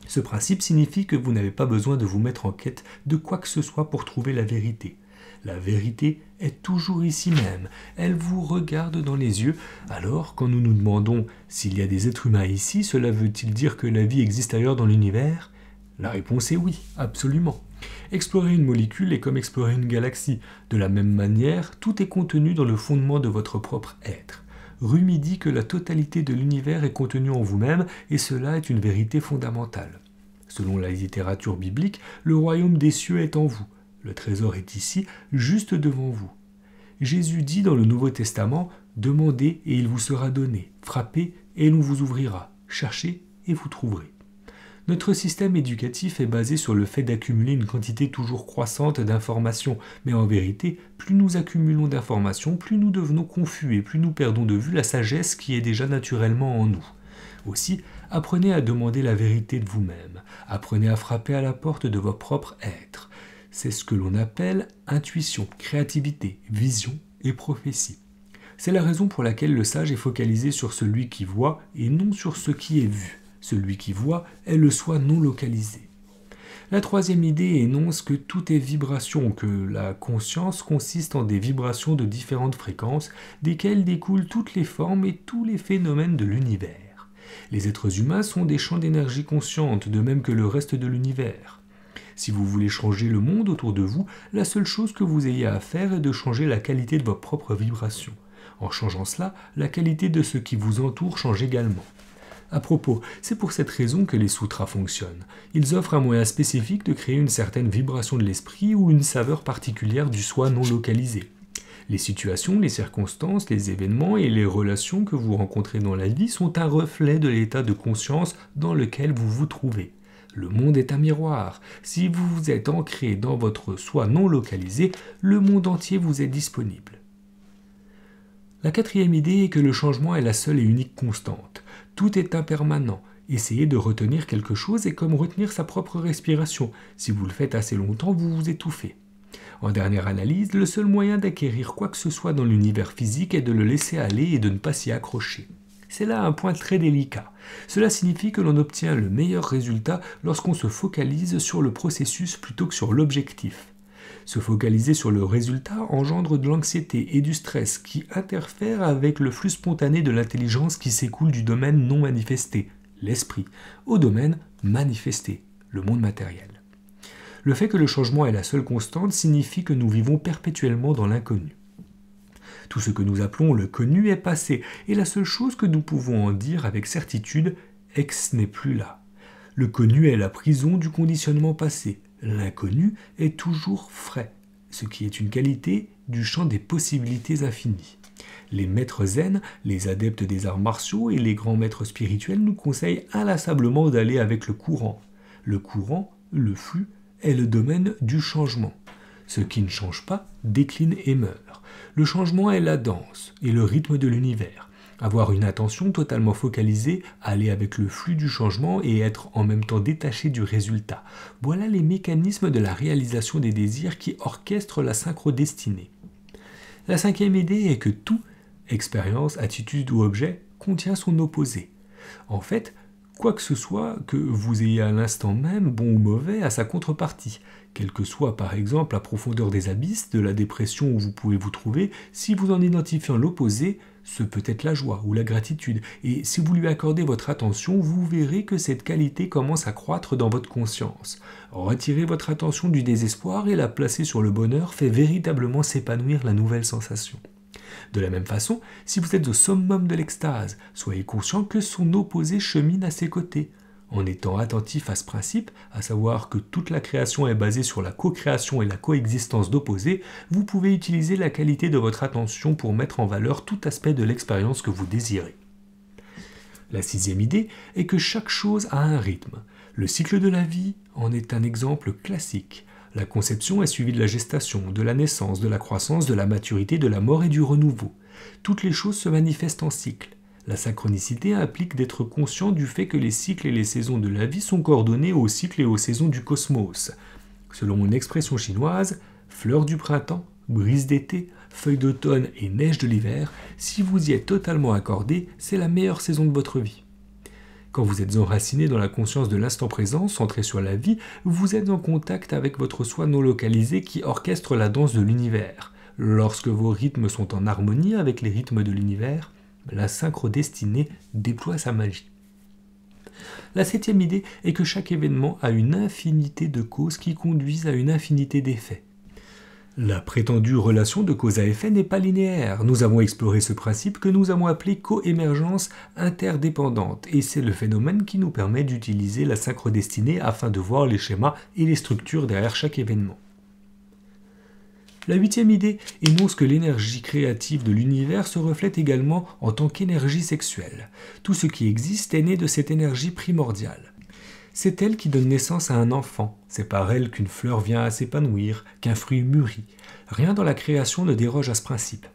Ce principe signifie que vous n'avez pas besoin de vous mettre en quête de quoi que ce soit pour trouver la vérité. La vérité est toujours ici même, elle vous regarde dans les yeux. Alors, quand nous nous demandons s'il y a des êtres humains ici, cela veut-il dire que la vie existe ailleurs dans l'univers ? La réponse est oui, absolument. Explorer une molécule est comme explorer une galaxie. De la même manière, tout est contenu dans le fondement de votre propre être. Rumi dit que la totalité de l'univers est contenue en vous-même, et cela est une vérité fondamentale. Selon la littérature biblique, le royaume des cieux est en vous. Le trésor est ici, juste devant vous. Jésus dit dans le Nouveau Testament, « Demandez et il vous sera donné, frappez et l'on vous ouvrira, cherchez et vous trouverez ». Notre système éducatif est basé sur le fait d'accumuler une quantité toujours croissante d'informations, mais en vérité, plus nous accumulons d'informations, plus nous devenons confus et plus nous perdons de vue la sagesse qui est déjà naturellement en nous. Aussi, apprenez à demander la vérité de vous-même, apprenez à frapper à la porte de votre propre être. C'est ce que l'on appelle intuition, créativité, vision et prophétie. C'est la raison pour laquelle le sage est focalisé sur celui qui voit et non sur ce qui est vu. Celui qui voit est le soi non localisé. La troisième idée énonce que tout est vibration, que la conscience consiste en des vibrations de différentes fréquences, desquelles découlent toutes les formes et tous les phénomènes de l'univers. Les êtres humains sont des champs d'énergie consciente, de même que le reste de l'univers. Si vous voulez changer le monde autour de vous, la seule chose que vous ayez à faire est de changer la qualité de votre propre vibration. En changeant cela, la qualité de ce qui vous entoure change également. À propos, c'est pour cette raison que les sutras fonctionnent. Ils offrent un moyen spécifique de créer une certaine vibration de l'esprit ou une saveur particulière du soi non localisé. Les situations, les circonstances, les événements et les relations que vous rencontrez dans la vie sont un reflet de l'état de conscience dans lequel vous vous trouvez. Le monde est un miroir. Si vous êtes ancré dans votre soi non localisé, le monde entier vous est disponible. La quatrième idée est que le changement est la seule et unique constante. Tout est impermanent. Essayer de retenir quelque chose est comme retenir sa propre respiration. Si vous le faites assez longtemps, vous vous étouffez. En dernière analyse, le seul moyen d'acquérir quoi que ce soit dans l'univers physique est de le laisser aller et de ne pas s'y accrocher. C'est là un point très délicat. Cela signifie que l'on obtient le meilleur résultat lorsqu'on se focalise sur le processus plutôt que sur l'objectif. Se focaliser sur le résultat engendre de l'anxiété et du stress qui interfèrent avec le flux spontané de l'intelligence qui s'écoule du domaine non manifesté, l'esprit, au domaine manifesté, le monde matériel. Le fait que le changement est la seule constante signifie que nous vivons perpétuellement dans l'inconnu. Tout ce que nous appelons le connu est passé, et la seule chose que nous pouvons en dire avec certitude est que ce n'est plus là. Le connu est la prison du conditionnement passé. L'inconnu est toujours frais, ce qui est une qualité du champ des possibilités infinies. Les maîtres zen, les adeptes des arts martiaux et les grands maîtres spirituels nous conseillent inlassablement d'aller avec le courant. Le courant, le flux, est le domaine du changement. Ce qui ne change pas décline et meurt. Le changement est la danse et le rythme de l'univers. Avoir une attention totalement focalisée, aller avec le flux du changement et être en même temps détaché du résultat. Voilà les mécanismes de la réalisation des désirs qui orchestrent la synchrodestinée. La cinquième idée est que tout, expérience, attitude ou objet, contient son opposé. En fait, quoi que ce soit que vous ayez à l'instant même, bon ou mauvais, a sa contrepartie. Quelle que soit par exemple la profondeur des abysses, de la dépression où vous pouvez vous trouver, si vous en identifiez l'opposé, ce peut être la joie ou la gratitude. Et si vous lui accordez votre attention, vous verrez que cette qualité commence à croître dans votre conscience. Retirer votre attention du désespoir et la placer sur le bonheur fait véritablement s'épanouir la nouvelle sensation. De la même façon, si vous êtes au summum de l'extase, soyez conscient que son opposé chemine à ses côtés. En étant attentif à ce principe, à savoir que toute la création est basée sur la co-création et la coexistence d'opposés, vous pouvez utiliser la qualité de votre attention pour mettre en valeur tout aspect de l'expérience que vous désirez. La sixième idée est que chaque chose a un rythme. Le cycle de la vie en est un exemple classique. La conception est suivie de la gestation, de la naissance, de la croissance, de la maturité, de la mort et du renouveau. Toutes les choses se manifestent en cycle. La synchronicité implique d'être conscient du fait que les cycles et les saisons de la vie sont coordonnés aux cycles et aux saisons du cosmos. Selon une expression chinoise, fleurs du printemps, brise d'été, feuilles d'automne et neige de l'hiver, si vous y êtes totalement accordé, c'est la meilleure saison de votre vie. Quand vous êtes enraciné dans la conscience de l'instant présent, centré sur la vie, vous êtes en contact avec votre soi non localisé qui orchestre la danse de l'univers. Lorsque vos rythmes sont en harmonie avec les rythmes de l'univers, la synchrodestinée déploie sa magie. La septième idée est que chaque événement a une infinité de causes qui conduisent à une infinité d'effets. La prétendue relation de cause à effet n'est pas linéaire. Nous avons exploré ce principe que nous avons appelé coémergence interdépendante, et c'est le phénomène qui nous permet d'utiliser la synchrodestinée afin de voir les schémas et les structures derrière chaque événement. La huitième idée énonce que l'énergie créative de l'univers se reflète également en tant qu'énergie sexuelle. Tout ce qui existe est né de cette énergie primordiale. C'est elle qui donne naissance à un enfant. C'est par elle qu'une fleur vient à s'épanouir, qu'un fruit mûrit. Rien dans la création ne déroge à ce principe.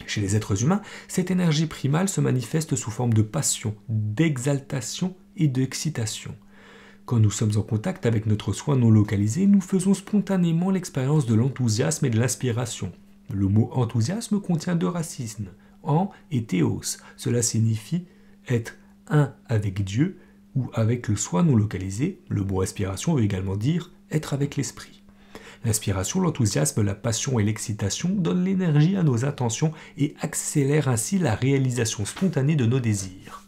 Chez les êtres humains, cette énergie primale se manifeste sous forme de passion, d'exaltation et d'excitation. Quand nous sommes en contact avec notre soi non localisé, nous faisons spontanément l'expérience de l'enthousiasme et de l'inspiration. Le mot enthousiasme contient deux racines, en et théos. Cela signifie être un avec Dieu ou avec le soi non localisé. Le mot aspiration veut également dire être avec l'esprit. L'inspiration, l'enthousiasme, la passion et l'excitation donnent l'énergie à nos intentions et accélèrent ainsi la réalisation spontanée de nos désirs.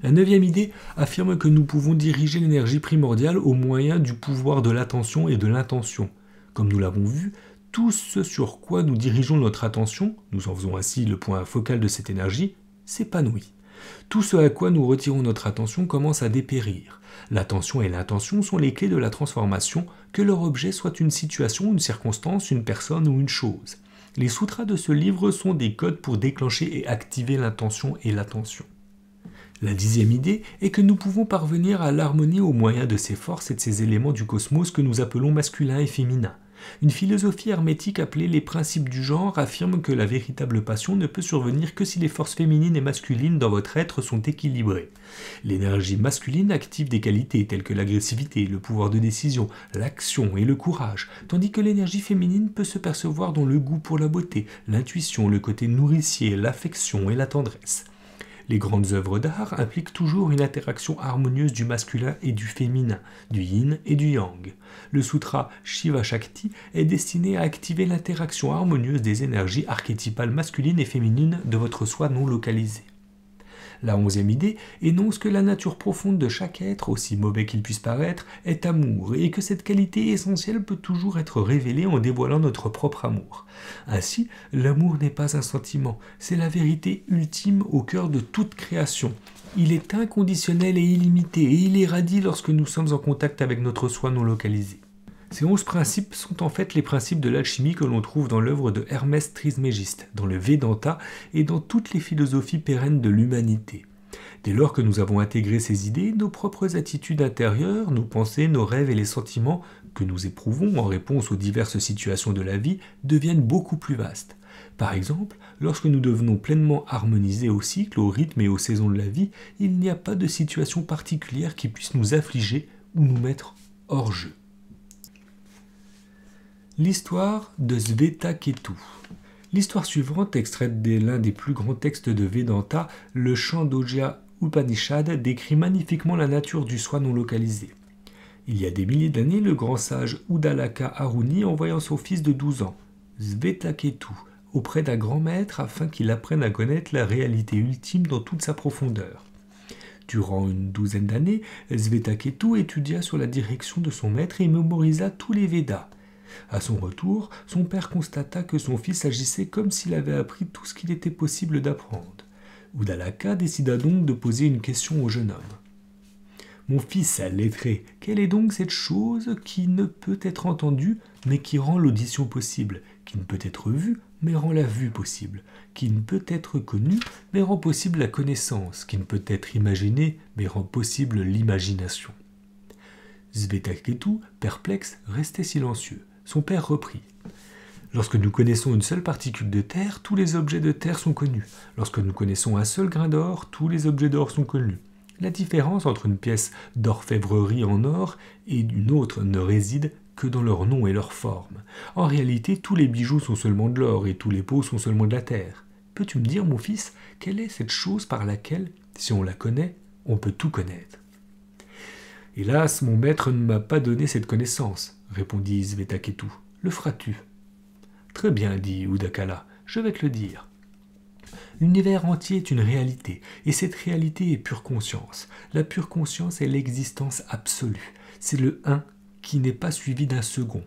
La neuvième idée affirme que nous pouvons diriger l'énergie primordiale au moyen du pouvoir de l'attention et de l'intention. Comme nous l'avons vu, tout ce sur quoi nous dirigeons notre attention, nous en faisons ainsi le point focal de cette énergie, s'épanouit. Tout ce à quoi nous retirons notre attention commence à dépérir. L'attention et l'intention sont les clés de la transformation, que leur objet soit une situation, une circonstance, une personne ou une chose. Les sutras de ce livre sont des codes pour déclencher et activer l'intention et l'attention. La dixième idée est que nous pouvons parvenir à l'harmonie au moyen de ces forces et de ces éléments du cosmos que nous appelons masculin et féminin. Une philosophie hermétique appelée les principes du genre affirme que la véritable passion ne peut survenir que si les forces féminines et masculines dans votre être sont équilibrées. L'énergie masculine active des qualités telles que l'agressivité, le pouvoir de décision, l'action et le courage, tandis que l'énergie féminine peut se percevoir dans le goût pour la beauté, l'intuition, le côté nourricier, l'affection et la tendresse. Les grandes œuvres d'art impliquent toujours une interaction harmonieuse du masculin et du féminin, du yin et du yang. Le sutra Shiva Shakti est destiné à activer l'interaction harmonieuse des énergies archétypales masculines et féminines de votre soi non localisé. La 11e idée énonce que la nature profonde de chaque être, aussi mauvais qu'il puisse paraître, est amour, et que cette qualité essentielle peut toujours être révélée en dévoilant notre propre amour. Ainsi, l'amour n'est pas un sentiment, c'est la vérité ultime au cœur de toute création. Il est inconditionnel et illimité, et il irradie lorsque nous sommes en contact avec notre soi non localisé. Ces 11 principes sont en fait les principes de l'alchimie que l'on trouve dans l'œuvre de Hermès Trismégiste, dans le Vedanta et dans toutes les philosophies pérennes de l'humanité. Dès lors que nous avons intégré ces idées, nos propres attitudes intérieures, nos pensées, nos rêves et les sentiments que nous éprouvons en réponse aux diverses situations de la vie deviennent beaucoup plus vastes. Par exemple, lorsque nous devenons pleinement harmonisés au cycle, au rythme et aux saisons de la vie, il n'y a pas de situation particulière qui puisse nous affliger ou nous mettre hors jeu. L'histoire de Svetaketu. L'histoire suivante, extraite de l'un des plus grands textes de Vedanta, le Chandogya Upanishad, décrit magnifiquement la nature du soi non localisé. Il y a des milliers d'années, le grand sage Uddalaka Aruni envoyant son fils de 12 ans, Svetaketu, auprès d'un grand maître afin qu'il apprenne à connaître la réalité ultime dans toute sa profondeur. Durant une douzaine d'années, Svetaketu étudia sur la direction de son maître et mémorisa tous les Védas. À son retour, son père constata que son fils agissait comme s'il avait appris tout ce qu'il était possible d'apprendre. Uddalaka décida donc de poser une question au jeune homme. « Mon fils lettré, quelle est donc cette chose qui ne peut être entendue, mais qui rend l'audition possible, qui ne peut être vue, mais rend la vue possible, qui ne peut être connue, mais rend possible la connaissance, qui ne peut être imaginée, mais rend possible l'imagination ?» Svetaketu, perplexe, restait silencieux. Son père reprit. Lorsque nous connaissons une seule particule de terre, tous les objets de terre sont connus. Lorsque nous connaissons un seul grain d'or, tous les objets d'or sont connus. La différence entre une pièce d'orfèvrerie en or et une autre ne réside que dans leur nom et leur forme. En réalité, tous les bijoux sont seulement de l'or et tous les pots sont seulement de la terre. Peux-tu me dire, mon fils, quelle est cette chose par laquelle, si on la connaît, on peut tout connaître ? Hélas, mon maître ne m'a pas donné cette connaissance, répondit Svetaketu. Le feras-tu ? Très bien, dit Uddakala, je vais te le dire. L'univers entier est une réalité, et cette réalité est pure conscience. La pure conscience est l'existence absolue. C'est le un qui n'est pas suivi d'un second.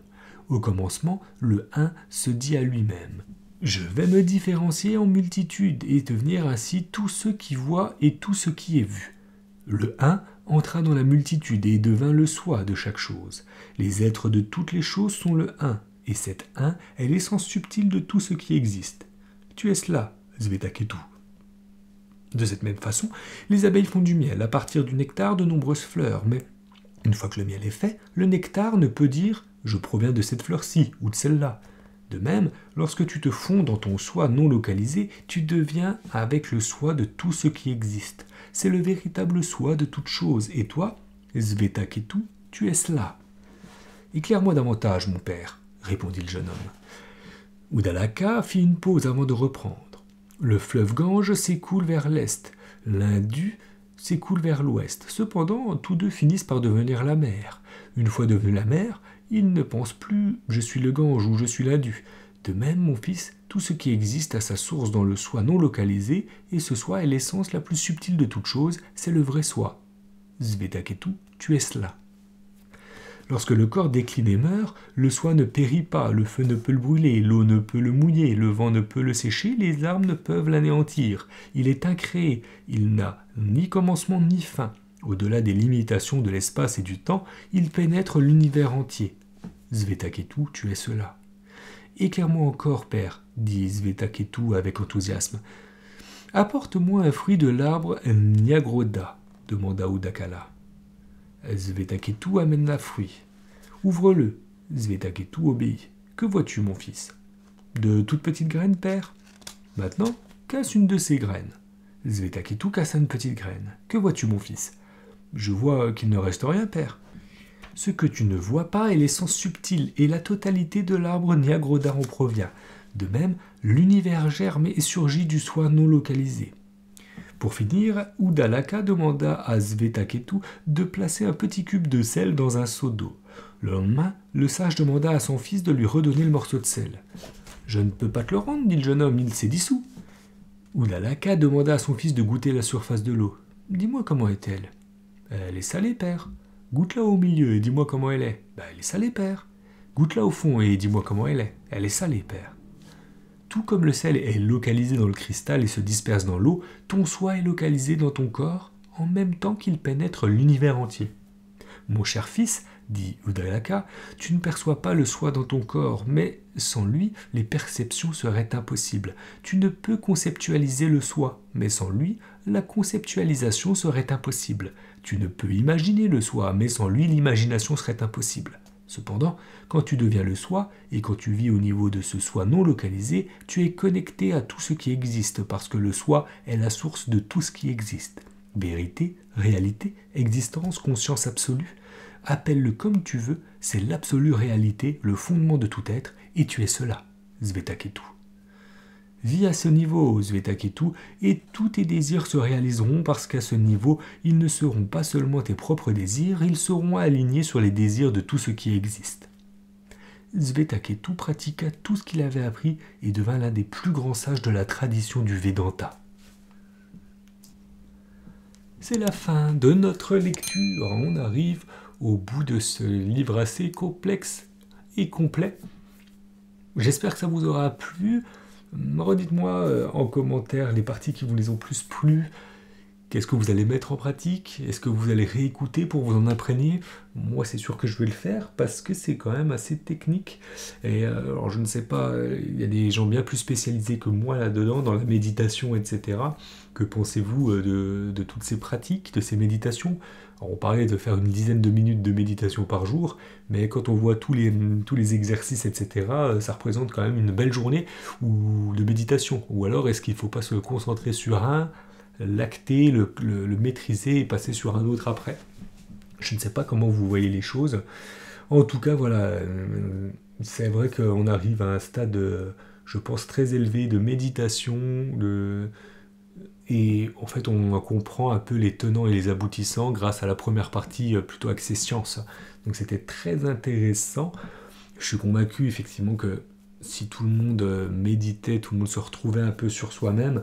Au commencement, le un se dit à lui-même. Je vais me différencier en multitude et devenir ainsi tout ce qui voit et tout ce qui est vu. Le un entra dans la multitude et devint le soi de chaque chose. Les êtres de toutes les choses sont le un, et cet un est l'essence subtile de tout ce qui existe. Tu es cela, Svetaketu. De cette même façon, les abeilles font du miel à partir du nectar de nombreuses fleurs, mais une fois que le miel est fait, le nectar ne peut dire « je proviens de cette fleur-ci ou de celle-là ». De même, lorsque tu te fonds dans ton soi non localisé, tu deviens avec le soi de tout ce qui existe. C'est le véritable soi de toute chose, et toi, Svetaketu, tu es cela. Éclaire-moi davantage, mon père, répondit le jeune homme. Uddalaka fit une pause avant de reprendre. Le fleuve Gange s'écoule vers l'est, l'Indus s'écoule vers l'ouest. Cependant, tous deux finissent par devenir la mer. Une fois devenu la mer, ils ne pensent plus « je suis le Gange » ou « je suis l'Indus ». De même, mon fils, tout ce qui existe a sa source dans le soi non localisé, et ce soi est l'essence la plus subtile de toute chose, c'est le vrai soi. Svetaketu, tu es cela. Lorsque le corps décline et meurt, le soi ne périt pas, le feu ne peut le brûler, l'eau ne peut le mouiller, le vent ne peut le sécher, les arbres ne peuvent l'anéantir. Il est incréé, il n'a ni commencement ni fin. Au-delà des limitations de l'espace et du temps, il pénètre l'univers entier. Svetaketu, tu es cela. Éclaire-moi encore, père, dit Svetaketu avec enthousiasme. Apporte-moi un fruit de l'arbre Nyagroda, demanda Uddakala. Svetaketu amène la fruit. Ouvre-le. Svetaketu obéit. Que vois-tu, mon fils? De toutes petites graines, père? Maintenant, casse une de ces graines. Svetaketu cassa une petite graine. Que vois-tu, mon fils? Je vois qu'il ne reste rien, père. Ce que tu ne vois pas est l'essence subtile, et la totalité de l'arbre Nyagroda en provient. De même, l'univers germe et surgit du soi non localisé. Pour finir, Uddalaka demanda à Svetaketu de placer un petit cube de sel dans un seau d'eau. Le lendemain, le sage demanda à son fils de lui redonner le morceau de sel. « Je ne peux pas te le rendre, dit le jeune homme, il s'est dissous. » Uddalaka demanda à son fils de goûter la surface de l'eau. « Dis-moi comment est-elle ?»« Elle est salée, père. »« Goûte-la au milieu et dis-moi comment elle est. »« Elle est salée, père. »« Goûte-la au fond et dis-moi comment elle est. »« Elle est salée, père. » Tout comme le sel est localisé dans le cristal et se disperse dans l'eau, ton soi est localisé dans ton corps en même temps qu'il pénètre l'univers entier. Mon cher fils, dit Uddalaka, tu ne perçois pas le soi dans ton corps, mais sans lui, les perceptions seraient impossibles. Tu ne peux conceptualiser le soi, mais sans lui, la conceptualisation serait impossible. Tu ne peux imaginer le soi, mais sans lui, l'imagination serait impossible. Cependant, quand tu deviens le soi, et quand tu vis au niveau de ce soi non localisé, tu es connecté à tout ce qui existe, parce que le soi est la source de tout ce qui existe. Vérité, réalité, existence, conscience absolue. Appelle-le comme tu veux, c'est l'absolue réalité, le fondement de tout être, et tu es cela, Svetaketu. Vis à ce niveau, Svetaketu, et tous tes désirs se réaliseront parce qu'à ce niveau, ils ne seront pas seulement tes propres désirs, ils seront alignés sur les désirs de tout ce qui existe. Svetaketu pratiqua tout ce qu'il avait appris et devint l'un des plus grands sages de la tradition du Vedanta. C'est la fin de notre lecture. On arrive au bout de ce livre assez complexe et complet. J'espère que ça vous aura plu. Redites-moi en commentaire les parties qui vous les ont plus plu. Qu'est-ce que vous allez mettre en pratique? Est-ce que vous allez réécouter pour vous en imprégner? Moi, c'est sûr que je vais le faire parce que c'est quand même assez technique. Et alors, je ne sais pas, il y a des gens bien plus spécialisés que moi là-dedans, dans la méditation, etc. Que pensez-vous de toutes ces pratiques, de ces méditations? Alors, on parlait de faire une dizaine de minutes de méditation par jour, mais quand on voit tous les exercices, etc., ça représente quand même une belle journée de méditation. Ou alors, est-ce qu'il ne faut pas se concentrer sur un, l'acter, le maîtriser et passer sur un autre après? Je ne sais pas comment vous voyez les choses. En tout cas, voilà, c'est vrai qu'on arrive à un stade, je pense, très élevé de méditation, et en fait, on comprend un peu les tenants et les aboutissants grâce à la première partie plutôt axée science. Donc c'était très intéressant. Je suis convaincu effectivement que si tout le monde méditait, tout le monde se retrouvait un peu sur soi-même,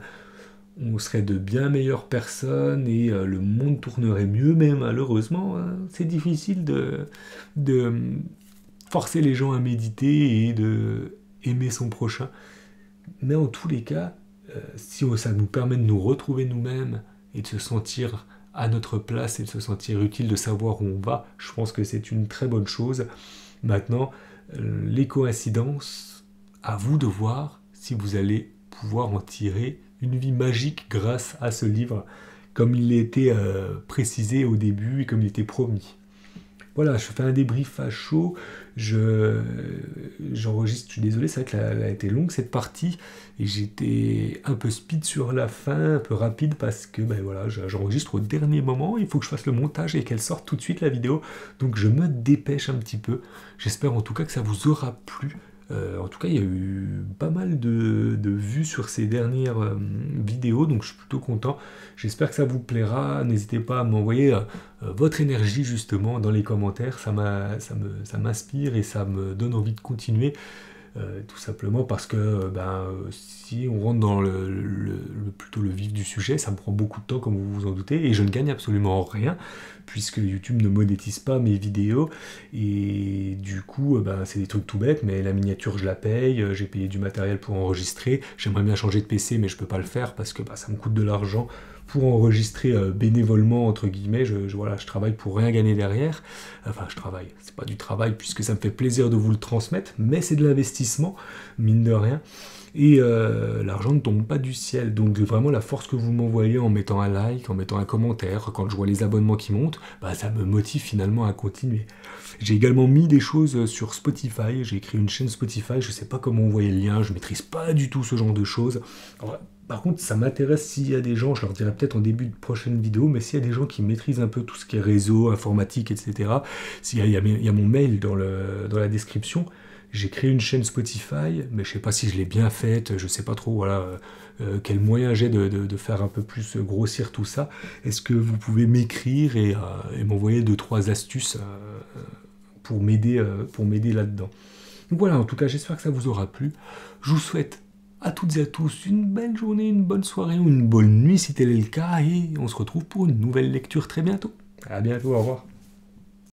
on serait de bien meilleures personnes et le monde tournerait mieux, mais malheureusement, c'est difficile de forcer les gens à méditer et de aimer son prochain. Mais en tous les cas, si ça nous permet de nous retrouver nous-mêmes et de se sentir à notre place et de se sentir utile, de savoir où on va, je pense que c'est une très bonne chose. Maintenant, les coïncidences, à vous de voir si vous allez pouvoir en tirer une vie magique grâce à ce livre, comme il était précisé au début et comme il était promis. Voilà, je fais un débrief à chaud, j'enregistre, je suis désolé, c'est vrai qu'elle a été longue cette partie, et j'étais un peu speed sur la fin, un peu rapide, parce que ben voilà, j'enregistre au dernier moment, il faut que je fasse le montage et qu'elle sorte tout de suite la vidéo, donc je me dépêche un petit peu. J'espère en tout cas que ça vous aura plu. En tout cas, il y a eu pas mal de vues sur ces dernières vidéos, donc je suis plutôt content. J'espère que ça vous plaira. N'hésitez pas à m'envoyer votre énergie justement dans les commentaires. Ça m'inspire et ça me donne envie de continuer. Tout simplement parce que si on rentre dans plutôt le vif du sujet, ça me prend beaucoup de temps comme vous vous en doutez, et je ne gagne absolument rien puisque YouTube ne monétise pas mes vidéos, et du coup c'est des trucs tout bêtes, mais la miniature je la paye, j'ai payé du matériel pour enregistrer, j'aimerais bien changer de PC mais je peux pas le faire parce que ça me coûte de l'argent pour enregistrer bénévolement, entre guillemets, je travaille pour rien gagner derrière. Enfin, je travaille, c'est pas du travail puisque ça me fait plaisir de vous le transmettre, mais c'est de l'investissement, mine de rien. Et l'argent ne tombe pas du ciel, donc vraiment la force que vous m'envoyez en mettant un like, en mettant un commentaire, quand je vois les abonnements qui montent, ça me motive finalement à continuer. J'ai également mis des choses sur Spotify, j'ai créé une chaîne Spotify, je sais pas comment envoyer le lien, je maîtrise pas du tout ce genre de choses. Alors, par contre, ça m'intéresse s'il y a des gens, je leur dirai peut-être en début de prochaine vidéo, mais s'il y a des gens qui maîtrisent un peu tout ce qui est réseau, informatique, etc., il y a mon mail dans la description. J'ai créé une chaîne Spotify, mais je sais pas si je l'ai bien faite, je sais pas trop, voilà, quel moyen j'ai de faire un peu plus grossir tout ça. Est-ce que vous pouvez m'écrire et m'envoyer 2-3 astuces pour m'aider là-dedans. Donc voilà, en tout cas, j'espère que ça vous aura plu. Je vous souhaite à toutes et à tous une belle journée, une bonne soirée ou une bonne nuit si tel est le cas, et on se retrouve pour une nouvelle lecture très bientôt. À bientôt, au revoir.